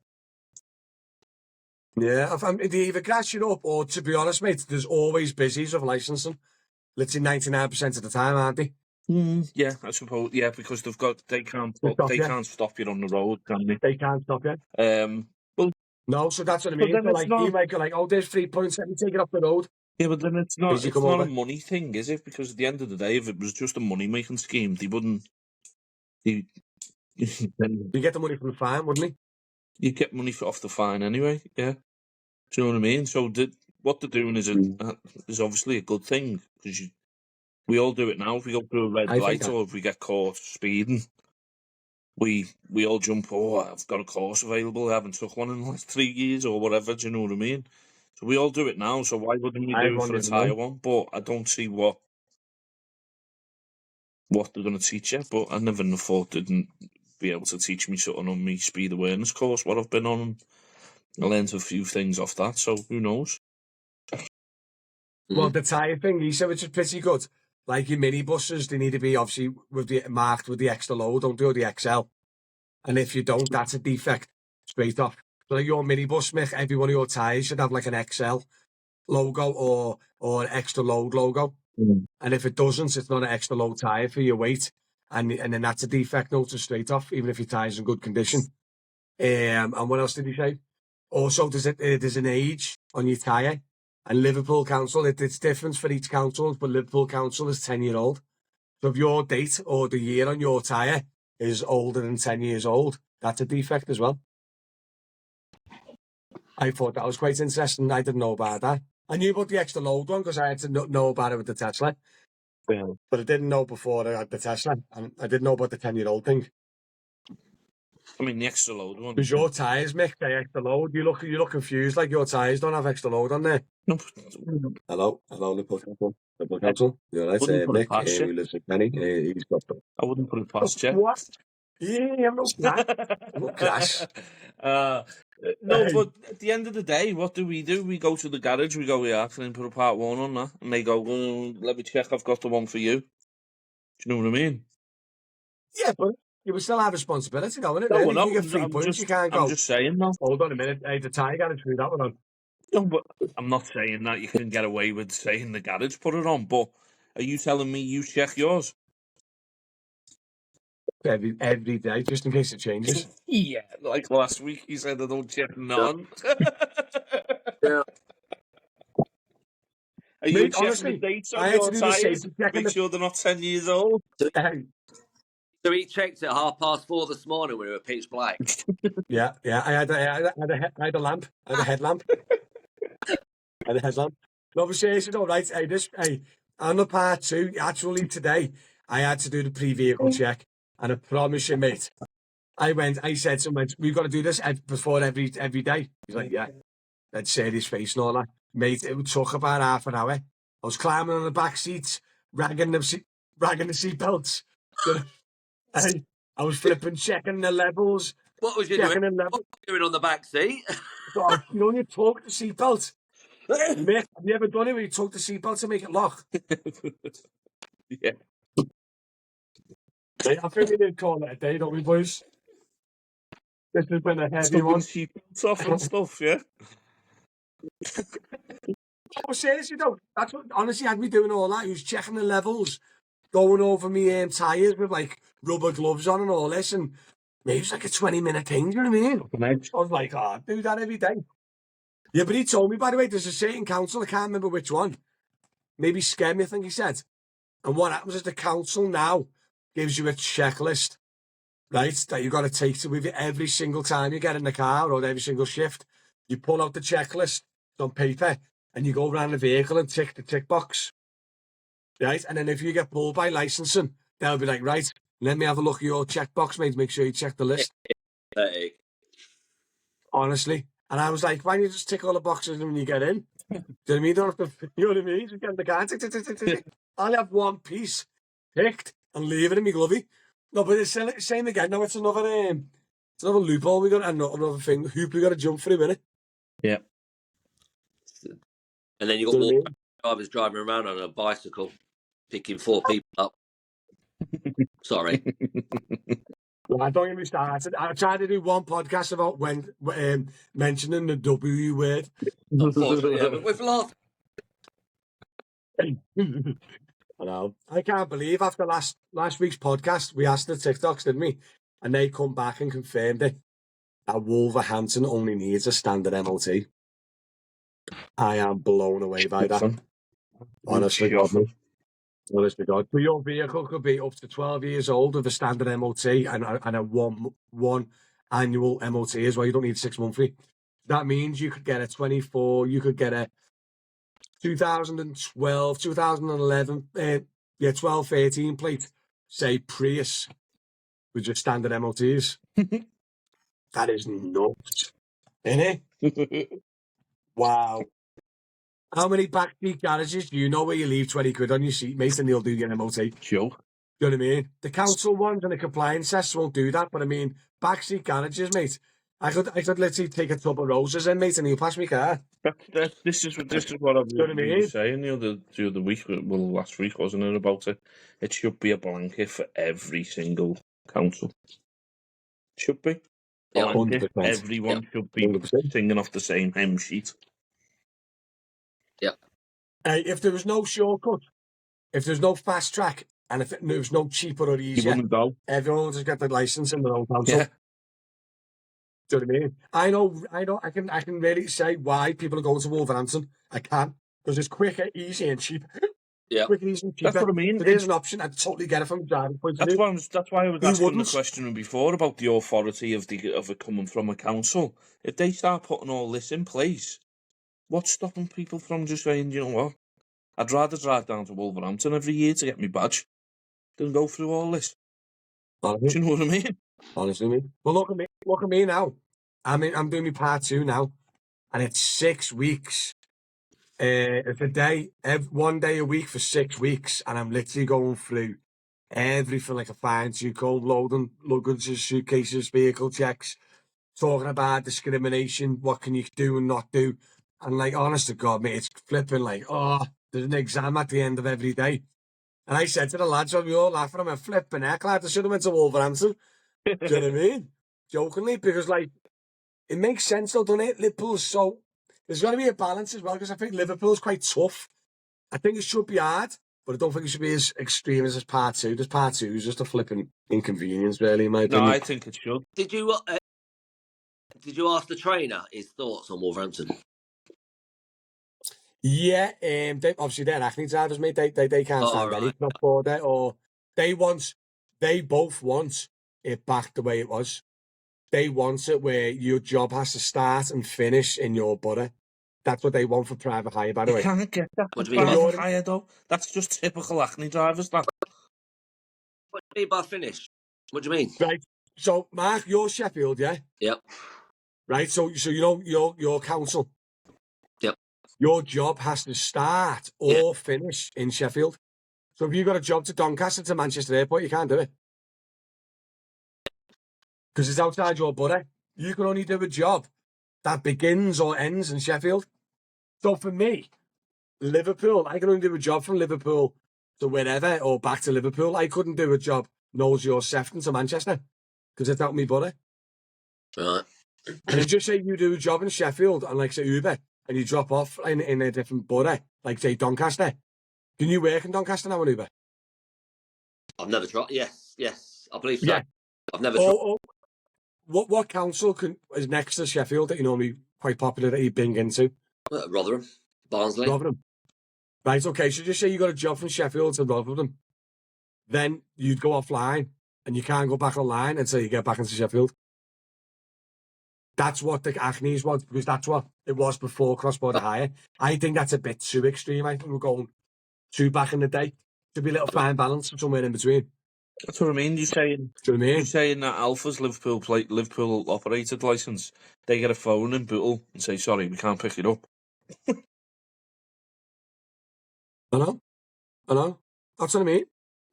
Yeah, they either crash it up, or, to be honest, mate, there's always busies of licensing. Literally 99% of the time, aren't they? Yeah, I suppose. Yeah, because they can't stop you on the road, can they? They can't stop you. Well, no, so that's what I mean. So like, you might go like, oh, there's 3 points, let me take it off the road. Yeah, but then it's not. Did you It's come not over? a money thing, is it? Because at the end of the day, if it was just a money making scheme, they wouldn't. They, then You get the money from the fine, wouldn't he? you get money off the fine anyway. Yeah, do you know what I mean? So what they're doing is is obviously a good thing because we all do it now. If we go through a red I think light that. or if we get caught speeding, we all jump. Oh, I've got a course available. I haven't took one in the last 3 years or whatever. Do you know what I mean? So we all do it now. So why wouldn't we I had do it one for the a other tyre day. one? But I don't see what they're going to teach you. But I never thought they'd be able to teach me something on me speed awareness course. What I've been on, and I learned a few things off that. So who knows? Well, the tyre thing, he said, which is pretty good. Like your minibuses, they need to be obviously marked with the extra low, don't do the XL. And if you don't, that's a defect straight off. So like your minibus, Mick, every one of your tyres should have like an XL logo or extra load logo. And if it doesn't, it's not an extra load tyre for your weight. And then that's a defect notice straight off, even if your tyre's in good condition. And what else did he say? Also, there's an age on your tyre. And Liverpool Council, it's different for each council, but Liverpool Council is 10-year-old. So if your date or the year on your tyre is older than 10 years old, that's a defect as well. I thought that was quite interesting. I didn't know about that. I knew about the extra load one because I had to know about it with the Tesla, Yeah. but I didn't know before I had the Tesla. And I didn't know about the 10-year-old thing. I mean, the extra load one. Because your tyres, Mick, they extra load. You look confused, like your tyres don't have extra load on there. No, Hello, Liverpool Council. You're right, wouldn't put it Mick, past you. who lives in Penny. He's got the... I wouldn't put it past you. What? Yeah, I'm not crash. I'm not crash. No, but at the end of the day, what do? We go to the garage, we go, yeah, can I put a part one on that? And they go, let me check, I've got the one for you. Do you know what I mean? Yeah, but you will still have responsibility, though, innit? No, Really? no, You get 3 points, you can't I'm go, just saying that. hold on a minute, hey, the tyre garage threw that one on. No, but I'm not saying that you can get away with saying the garage put it on, but are you telling me you check yours? Every day, just in case it changes. Yeah, like last week you said I don't check none. Yeah. Are you Mate, checking honestly, the dates I on had your to do the tyres? safety check. Make sure they're not 10 years old. Hey, So he checked at 4:30 this morning when we were pitch black. yeah, I had a lamp, I had a headlamp, I had a headlamp. No, but seriously, all right. Hey, on the part 2, actually today, I had to do the pre-vehicle check, and I promise you, mate, I said to him, we've got to do this before every day. He's like, yeah, that serious face and all that. Mate, it took about half an hour. I was climbing on the back seats, ragging the seat belts. Hey, I was flipping, checking the levels, What was you doing? checking the What levels. was you doing on the back seat? So, you know, you talk the seatbelt. Mick, have you ever done it where you talk the seatbelt to make it lock? Yeah. I think we did call it a day, don't we, boys? This has been a heavy Taking one. seatbelts off and stuff, yeah? Oh, seriously, though, that's what honestly had me doing all that. He was checking the levels, going over me tyres with like rubber gloves on and all this, and maybe it was like a 20-minute thing, do you know what I mean? I was like, oh, I do that every day. Yeah, but he told me, by the way, there's a certain council, I can't remember which one. Maybe Skemi, I think he said. And what happens is the council now gives you a checklist, right, that you've got to take with you every single time you get in the car or every single shift. You pull out the checklist on paper and you go around the vehicle and tick the tick box, right? And then if you get pulled by licensing, they'll be like, right, let me have a look at your checkbox, mate, make sure you check the list. Hey. Honestly. And I was like, why don't you just tick all the boxes when you get in? Do you know what I mean? You don't have to, you know what I mean? Just get in the car, tick, tick, tick, tick, tick. I'll have one piece picked and leave it in my glovey. No, but it's the same again. No, it's another loophole we got, another thing, hoop we got to jump through, innit? Yeah. And then you got more drivers driving around on a bicycle, picking 4 people up. Sorry. Well, don't get me started. I tried to do one podcast about mentioning the W word. Unfortunately, yeah, but we've laughed. I know. I can't believe after last week's podcast, we asked the TikToks, didn't we? And they come back and confirmed it. That Wolverhampton only needs a standard MOT. I am blown away by that. Honestly, God, Shocking. mate. Honestly, God. But your vehicle could be up to 12 years old with a standard MOT and a one annual MOT as well. You don't need 6 monthly. That means you could get a 24, you could get a 2012, 2011, 12, 13 plate, say Prius, with just standard MOTs. That is nuts, isn't it? Wow. How many backseat garages do you know where you leave 20 quid on your seat, mate, and they'll do your MOT? Joke. Do you know what I mean? The council ones and the compliance tests won't do that, but I mean, backseat garages, mate. I could literally take a tub of roses in, mate, and he'll pass me car. This is what I Do you know what I we were mean? saying the other week, well, last week, wasn't it, about it? It should be a blanket for every single council. Should be. Yeah. Blanket. 100%. Everyone should be 100%. singing off the same hymn sheet. Yeah. Hey, if there was no shortcut, if there's no fast track, and if there was no cheaper or You easier, wouldn't go. everyone would just get the license in their own council. Yeah. Do you know what I mean? I know, I can really say why people are going to Wolverhampton. I can, because it's quicker, easy, and cheap. Yeah. Quicker, easy, and cheaper. That's what I mean. So there's an option. I totally get it from a driving point of That's view. why I was Who asking wouldn't? the question before about the authority of it coming from a council. If they start putting all this in place, what's stopping people from just saying, you know what? I'd rather drive down to Wolverhampton every year to get my badge than go through all this. Do you know what I mean? Honestly, me. Well, look at me now. I'm doing my part 2 now, and it's 6 weeks. It's a day, one day a week for 6 weeks, and I'm literally going through everything like a fine-tooth comb, loading luggage, suitcases, vehicle checks, talking about discrimination, what can you do and not do, and like, honest to God, mate, it's flipping like, oh, there's an exam at the end of every day. And I said to the lads, we all laughing, I'm flipping heck, lad, I should have went to Wolverhampton. Do you know what I mean? Jokingly, because like, it makes sense though, doesn't it? Liverpool's so, there's got to be a balance as well, because I think Liverpool's quite tough. I think it should be hard, but I don't think it should be as extreme as part 2. This part 2 is just a flipping inconvenience, really, in my No, opinion. I think it should. Did you ask the trainer his thoughts on Wolverhampton? Yeah, obviously they're acne drivers, mate. They can't stand any cross border, or they both want it back the way it was. They want it where your job has to start and finish in your borough. That's what they want for private hire, by the You way. can't get that What for do you mean? private hire, though. That's just typical acne drivers, that. What do you mean by finish? What do you mean? Right. So, Mark, you're Sheffield, yeah? Yep. Right. So you know your council. Yep. Your job has to start or finish in Sheffield. So if you've got a job to Doncaster to Manchester Airport, you can't do it. Because it's outside your borough. You can only do a job that begins or ends in Sheffield. So for me, Liverpool, I can only do a job from Liverpool to wherever or back to Liverpool. I couldn't do a job Knowles or Sefton to Manchester because it's out my borough. Right. And just say you do a job in Sheffield and like say Uber and you drop off in a different borough, like say Doncaster. Can you work in Doncaster now on Uber? I've never tried. Yes, I believe so. Yeah. I've never tried. What council is next to Sheffield that you normally quite popular that you bing into? Rotherham, Barnsley. Rotherham. Right, okay, so just say you got a job from Sheffield to Rotherham. Then you'd go offline and you can't go back online until you get back into Sheffield. That's what the Acnes was, because that's what it was before cross-border hire. I think that's a bit too extreme. I think we're going too back in the day. Should be a little fine balance somewhere in between. That's what I mean. You're saying that Alpha's Liverpool operated licence, they get a phone in Bootle and say, sorry, we can't pick it up. I know. That's what I mean.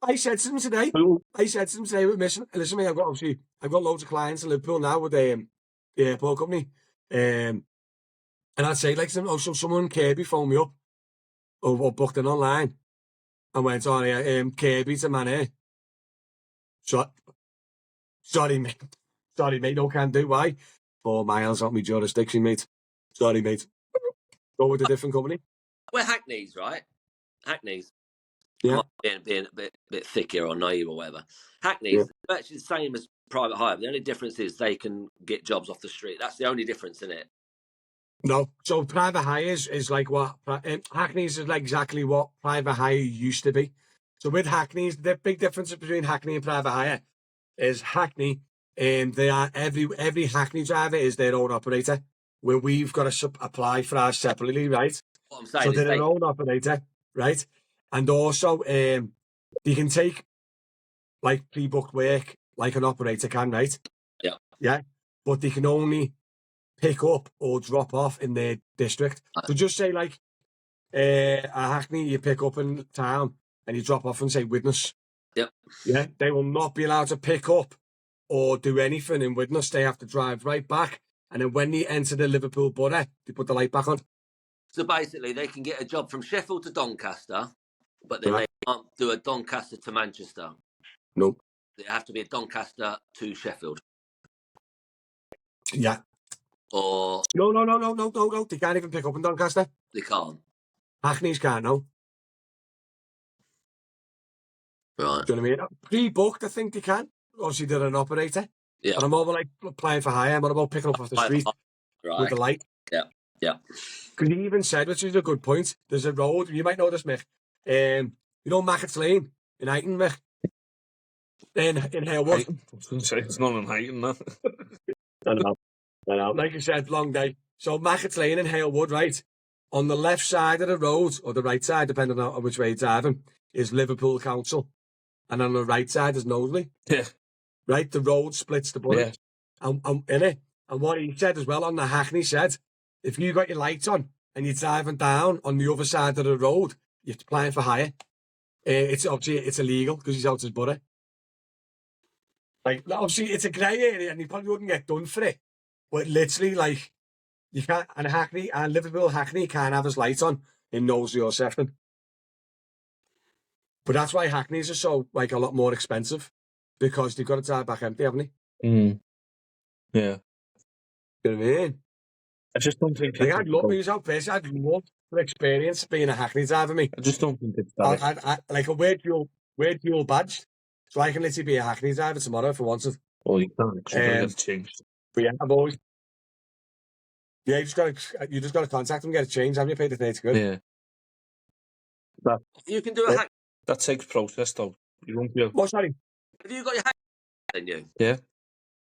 I said to them today, we're missing. Listen, mate, I've got loads of clients in Liverpool now with the airport company. And I'd say, like, so someone Kirby phoned me up or booked it online and went, oh, yeah, Kirby to Man. Sorry, mate. No can do. Why? 4 miles off my jurisdiction, mate. Sorry, mate. Go with a different company. We're Hackneys, right? Hackneys. Yeah. Being a bit thicker or naive or whatever. Hackneys, they're actually the same as private hire. The only difference is they can get jobs off the street. That's the only difference in it. No. So private hire is like what Hackney's is like exactly what private hire used to be. So with Hackney's, the big difference between Hackney and private hire is Hackney, they are every Hackney driver is their own operator, where we've got to apply for ours separately, right? What I'm saying So is they're they their own operator, right? And also, they can take like pre-booked work like an operator can, right? Yeah. Yeah. But they can only pick up or drop off in their district. So just say like a Hackney you pick up in town and you drop off and say Widnes. Yep. Yeah. They will not be allowed to pick up or do anything in Widnes. They have to drive right back. And then when they enter the Liverpool borough, they put the light back on. So basically, they can get a job from Sheffield to Doncaster, but then Right. they can't do a Doncaster to Manchester. No. They have to be a Doncaster to Sheffield. Yeah. Or No. They can't even pick up in Doncaster. they can't. Hackney's can't, no. Right. Do you know what I mean? Pre-booked, I think they can. Obviously, they're an operator. Yeah. But I'm over like applying for hire. I'm not about picking up off the street Right. with the light. Yeah. Because he even said, which is a good point, there's a road, you might know this, Mick. You know Mackett's Lane in Eighton, Mick? In Halewood. I was going to say, it's not in Heighton, no. I know. Like you said, long day. So Mackett's Lane in Halewood, right? On the left side of the road, or the right side, depending on which way you're driving, is Liverpool Council. And on the right side is Knowsley. Yeah. Right? The road splits the borough. Yeah. And what he said as well on the Hackney said, if you got your lights on and you're driving down on the other side of the road, you're applying for hire. It's obviously it's illegal because he's out his borough. Like obviously it's a grey area and you probably wouldn't get done for it. But literally, like you can't, and Liverpool Hackney can't have his lights on in Knowsley or Sefton. But that's why Hackneys are so like a lot more expensive because they've got to drive back empty, haven't they? Mm. Yeah. You know what I mean? I just don't think Like, I'd love I'd love the experience being a Hackney driver, me. I just don't think it's that. I like a weird dual badge, so I can literally be a Hackney driver tomorrow if I wanted. Well, you can't. Because you're going to get changed. But yeah, I've always. Yeah, you just got to contact them, get it changed. Haven't you paid the £30? Yeah. You can do a hack. That takes process, though. You won't be able... What, sorry? Have you got your hack? Then you? Yeah.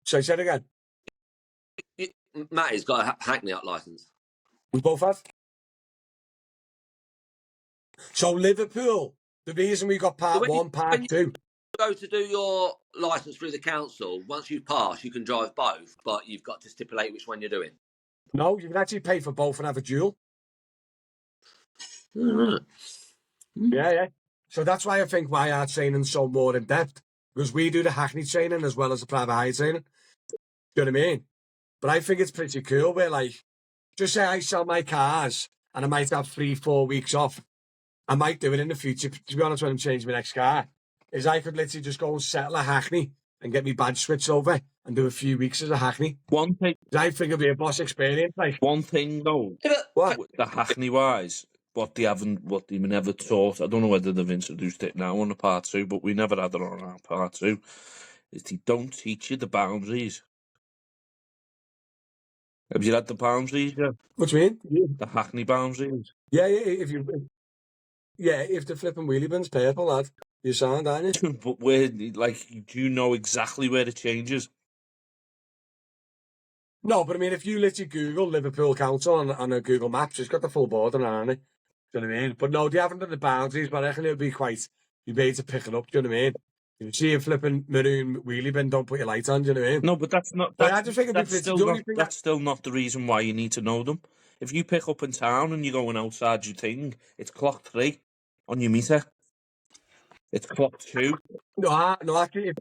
So say it again. Matty's got a Hackney license. We both have. So Liverpool, the reason we got part one, part two. Go to do your license through the council. Once you pass, you can drive both, but you've got to stipulate which one you're doing. No, you can actually pay for both and have a dual. Yeah. So that's why I think why our training's so more in depth, because we do the Hackney training as well as the private hire training. Do you know what I mean? But I think it's pretty cool where, like, just say I sell my cars and I might have 3-4 weeks off. I might do it in the future, to be honest, when I'm changing my next car, is I could literally just go and settle a Hackney and get my badge switched over and do a few weeks as a Hackney. One thing... I think it'd be a boss experience, like. One thing, though, what? The Hackney-wise, what they never taught, I don't know whether they've introduced it now on the part two, but we never had it on our part two, is they don't teach you the boundaries. Have you had the boundaries yet? What do you mean? The Hackney boundaries? Yeah, if the flipping wheelie bin's purple, lad, you sound, aren't you? But where, like, do you know exactly where it changes? No, but I mean, if you literally Google Liverpool Council on a Google Maps, it's got the full board on it, hasn't it? Do you know what I mean? But no, they haven't done the boundaries, but I reckon it'll be you'd be able to pick it up, do you know what I mean? If you see a flipping maroon wheelie bin, don't put your light on, do you know what I mean? No, but that's not... I just think that's still not the reason why you need to know them. If you pick up in town and you're going outside your thing, it's clock 3 on your meter. It's clock 2. No, actually,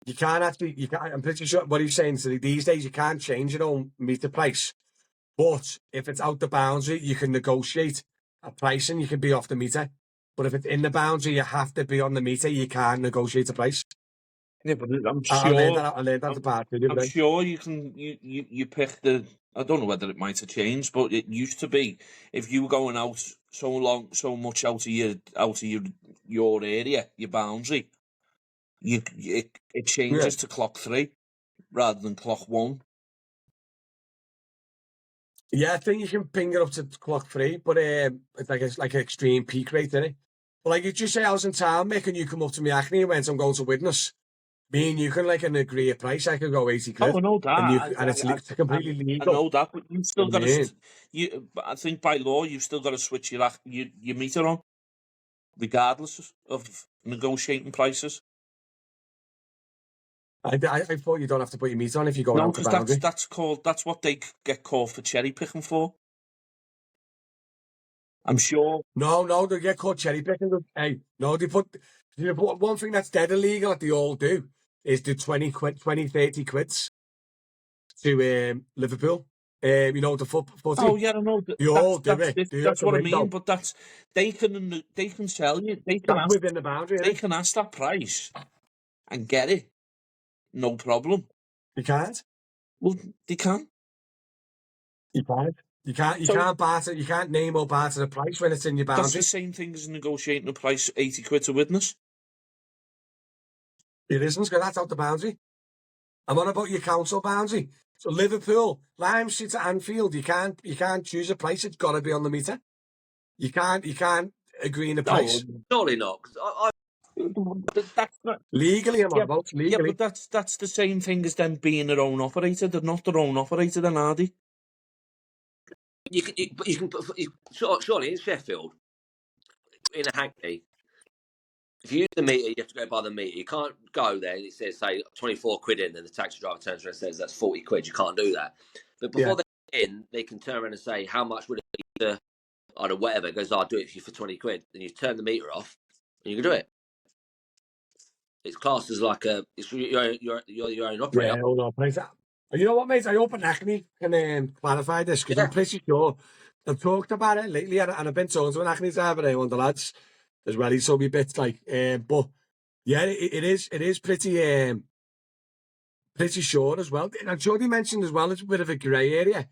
you can't actually, I'm pretty sure what he's saying, so these days you can't change your own meter price. But if it's out the boundary, you can negotiate a price and you can be off the meter. But if it's in the boundary, you have to be on the meter. You can't negotiate a price. Yeah, but I'm sure... I learned that apart. I'm sure you can... You pick the... I don't know whether it might have changed, but it used to be if you were going out so much out of your area, your boundary, it changes to clock 3 rather than clock 1. Yeah, I think you can ping it up to clock 3, but it's like an extreme peak rate, isn't it? But like, you just say I was in town, Mick, and you come up to me acne and went, I'm going to witness. Me and you can like agree a price. I could go 80 Oh, quid, I know that. and it's completely I legal. know that, but you still You know got what I mean? to. I think by law you've still got to switch your meter on, regardless of negotiating prices. I thought you don't have to put your meter on if you're going No, out the because boundary. that's what they get called for cherry picking for. I'm sure. No, they get caught cherry picking. Hey, no, they put one thing that's dead illegal that they all do is do 20 quid, 20, 30 quids to Liverpool. You know, the footy. Oh yeah, I know. They all do it. That's The what I mean. window. But they can sell you. That's within the boundary, They isn't it? can ask that price and get it, no problem. You can't. Well, they can. You can't. You can't. You So can't barter. You can't name or barter the price when it's in your that's the boundary. same thing as negotiating a price 80 quid to witness. It isn't, because that's out the boundary. I'm on about your council boundary. So Liverpool, Lime Street to Anfield, you can't choose a price. It's got to be on the meter. You can't agree on a price. Surely not. 'Cause That's not. Legally, I'm on Yeah, about yeah, legally. but that's the same thing as them being their own operator. They're not their own operator, then, are they? you can surely in Sheffield, in a Hackney, if you use the meter, you have to go by the meter. You can't go there and it says, say, 24 quid in, and the taxi driver turns around and says that's 40 quid. You can't do that. But before they get in, they can turn around and say, how much would it be to, I don't know, whatever. It goes, I'll do it for you for 20 quid. Then you turn the meter off and you can do it. It's classed as like it's your own operator. Yeah, hold on, mate. You know what, mate? I hope Acne can clarify this, because I'm pretty sure I've talked about it lately, and I've been talking to an Acne driver, one of the lads, as well. He told me bits like, but yeah, it is pretty short as well. And Jody mentioned as well, it's a bit of a grey area.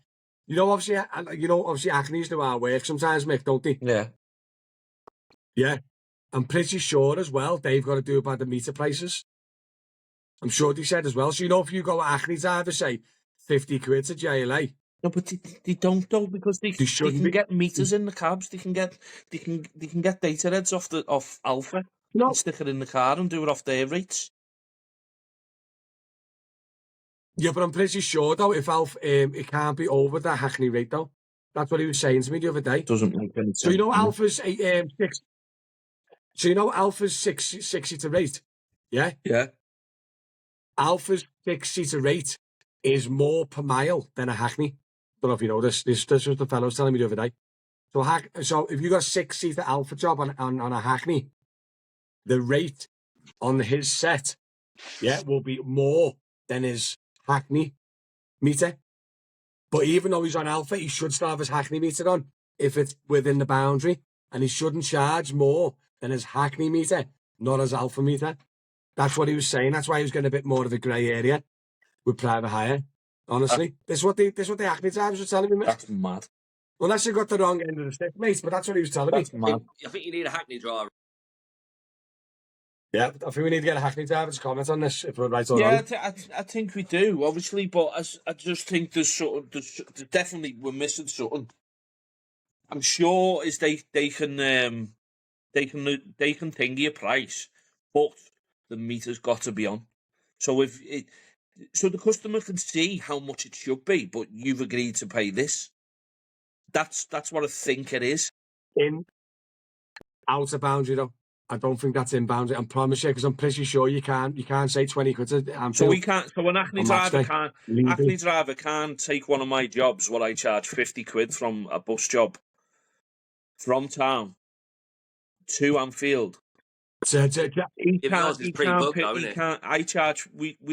Obviously, Acne's do our work sometimes, Mick, don't they? Yeah. Yeah. I'm pretty sure as well they've got to do about the meter prices. I'm sure they said as well. So, if you go Acne driver, say 50 quid to JLA. No, but they don't though, because they can get meters in the cabs. They can get data heads off Alpha and stick it in the car and do it off their rates. Yeah, but I'm pretty sure though, if Alpha, it can't be over the Hackney rate though. That's what he was saying to me the other day. Doesn't make any sense. So Alpha's 6. So Alpha's 6-seater rate. Yeah. Yeah. Alpha's 6-seater rate is more per mile than a Hackney. Don't know if you know this. This was the fellow was telling me the other day. So if you got a 6-seater Alpha job on a Hackney, the rate on his set, will be more than his Hackney meter. But even though he's on Alpha, he should still have his Hackney meter on if it's within the boundary, and he shouldn't charge more than his Hackney meter, not his Alpha meter. That's what he was saying. That's why he was getting a bit more of a grey area with private hire. Honestly, this is what the Hackney drivers were telling me, mate. That's mad. Unless you got the wrong end of the stick, mate. But that's what he was telling me. Mad. I think you need a Hackney driver. Yeah, I think we need to get a Hackney driver to comment on this if we're right or wrong. Yeah, I think we do, obviously, but I just think there's definitely we're missing something. I'm sure is they can thingy a price, but the meter's got to be on. So so the customer can see how much it should be, but you've agreed to pay this. That's what I think it is. In out of boundary though. I don't think that's in boundary. I promise you, because I'm pretty sure you can't say 20 quid. So we can't. So an Acne driver can't take one of my jobs where I charge 50 quid from a bus job from town to Anfield. We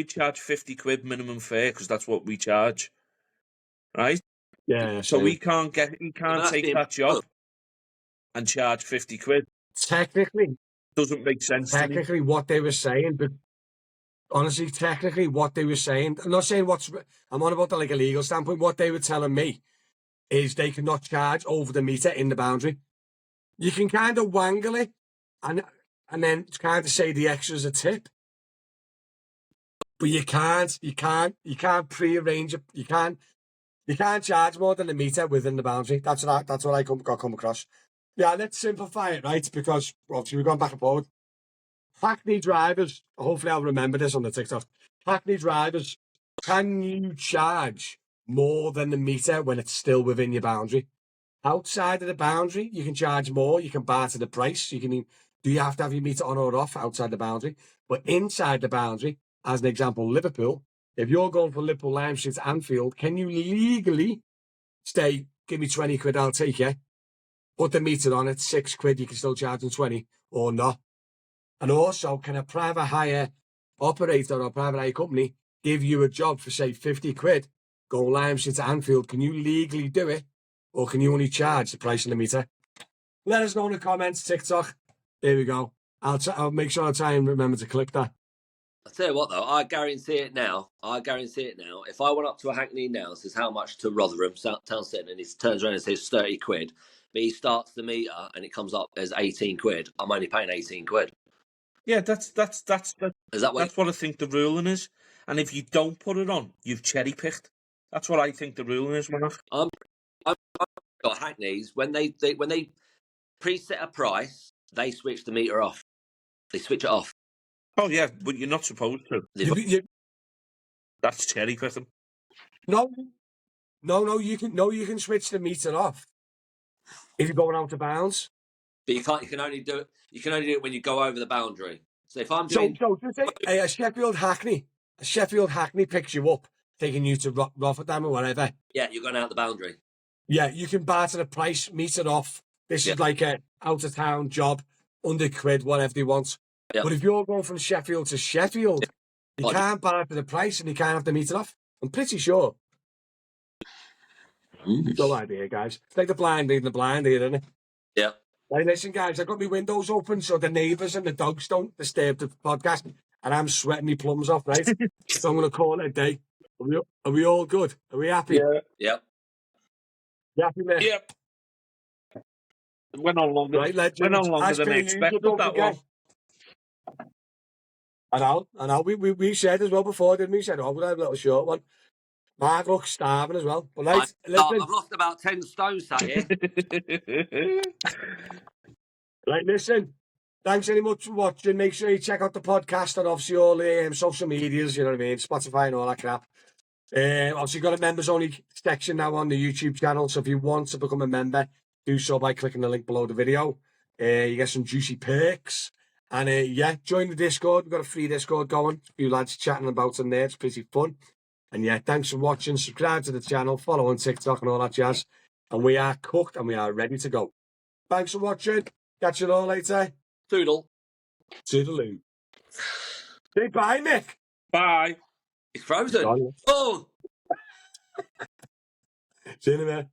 charge 50 quid minimum fare because that's what we charge, right? Yeah. So he can't take that job and charge 50 quid. Technically, doesn't make sense. Technically, what they were saying, but honestly, what they were saying, I'm not saying I'm on about the like a legal standpoint. What they were telling me is they cannot charge over the meter in the boundary. You can kind of wangle it and then kind of say the extra is a tip, but you can't pre-arrange it. You can't You can't charge more than a metre within the boundary. That's what I come across. Yeah, let's simplify it, right? Because obviously we've gone back and forward. Hackney drivers, hopefully I'll remember this on the TikTok. Hackney drivers, can you charge more than the metre when it's still within your boundary? Outside of the boundary, you can charge more. You can barter the price. Do you have to have your meter on or off outside the boundary? But inside the boundary, as an example, Liverpool, if you're going for Liverpool, Lime Street, Anfield, can you legally say, give me 20 quid, I'll take it? Put the meter on it, 6 quid, you can still charge them 20 or not. And also, can a private hire operator or private hire company give you a job for, say, 50 quid, go Lime Street to Anfield? Can you legally do it? Or can you only charge the price of the meter? Let us know in the comments, TikTok. There we go. I'll make sure I try and remember to clip that. I'll tell you what, though, I guarantee it now. If I went up to a Hackney now and says how much to Rotherham, Town Centre, and he turns around and says 30 quid, but he starts the meter and it comes up as 18 quid, I'm only paying 18 quid. Yeah, that's Is that what I think the ruling is. And if you don't put it on, you've cherry picked. That's what I think the ruling is, Mark. I've got Hackneys, when they preset a price, they switch the meter off. They switch it off. Oh yeah, but you're not supposed to. That's cherry picking. No, you can switch the meter off if you're going out of bounds. But you can't. You can only do it when you go over the boundary. So if I'm doing, so just say a Sheffield Hackney picks you up, taking you to Rotterdam or whatever. yeah, you're going out the boundary. Yeah, you can barter the price, meter off. This is like a out of town job, under quid, whatever they want. Yeah. But if you're going from Sheffield to Sheffield, you can't barter the price and you can't have the meter off. I'm pretty sure. No idea, guys. It's like the blind leading the blind here, isn't it? Yeah. Hey, listen, guys, I've got my windows open so the neighbours and the dogs don't disturb the podcast, and I'm sweating my plums off, right? So I'm going to call it a day. Are we all good? Are we happy? Yeah. Yep. You happy, mate? Yep. It went on longer. Right, legends. Went on longer As than per I usual, expected. don't That forget. one. I know. We said as well before, didn't we? Said, oh, we'll have a little short one. Mark looks starving as well. But right, listen. I've lost about 10 stone sat here. Right, listen. Thanks very much for watching. Make sure you check out the podcast and obviously all the social medias, you know what I mean? Spotify and all that crap. Obviously, got a members only section now on the YouTube channel. So if you want to become a member, do so by clicking the link below the video. You get some juicy perks. And yeah, join the Discord. We've got a free Discord going. A few lads chatting about in there. It's pretty fun. And yeah, thanks for watching. Subscribe to the channel, follow on TikTok and all that jazz. And we are cooked and we are ready to go. Thanks for watching. Catch you all later. Toodle. Toodaloo. Say bye, Nick. Bye. It's frozen. Oh. See you in a minute.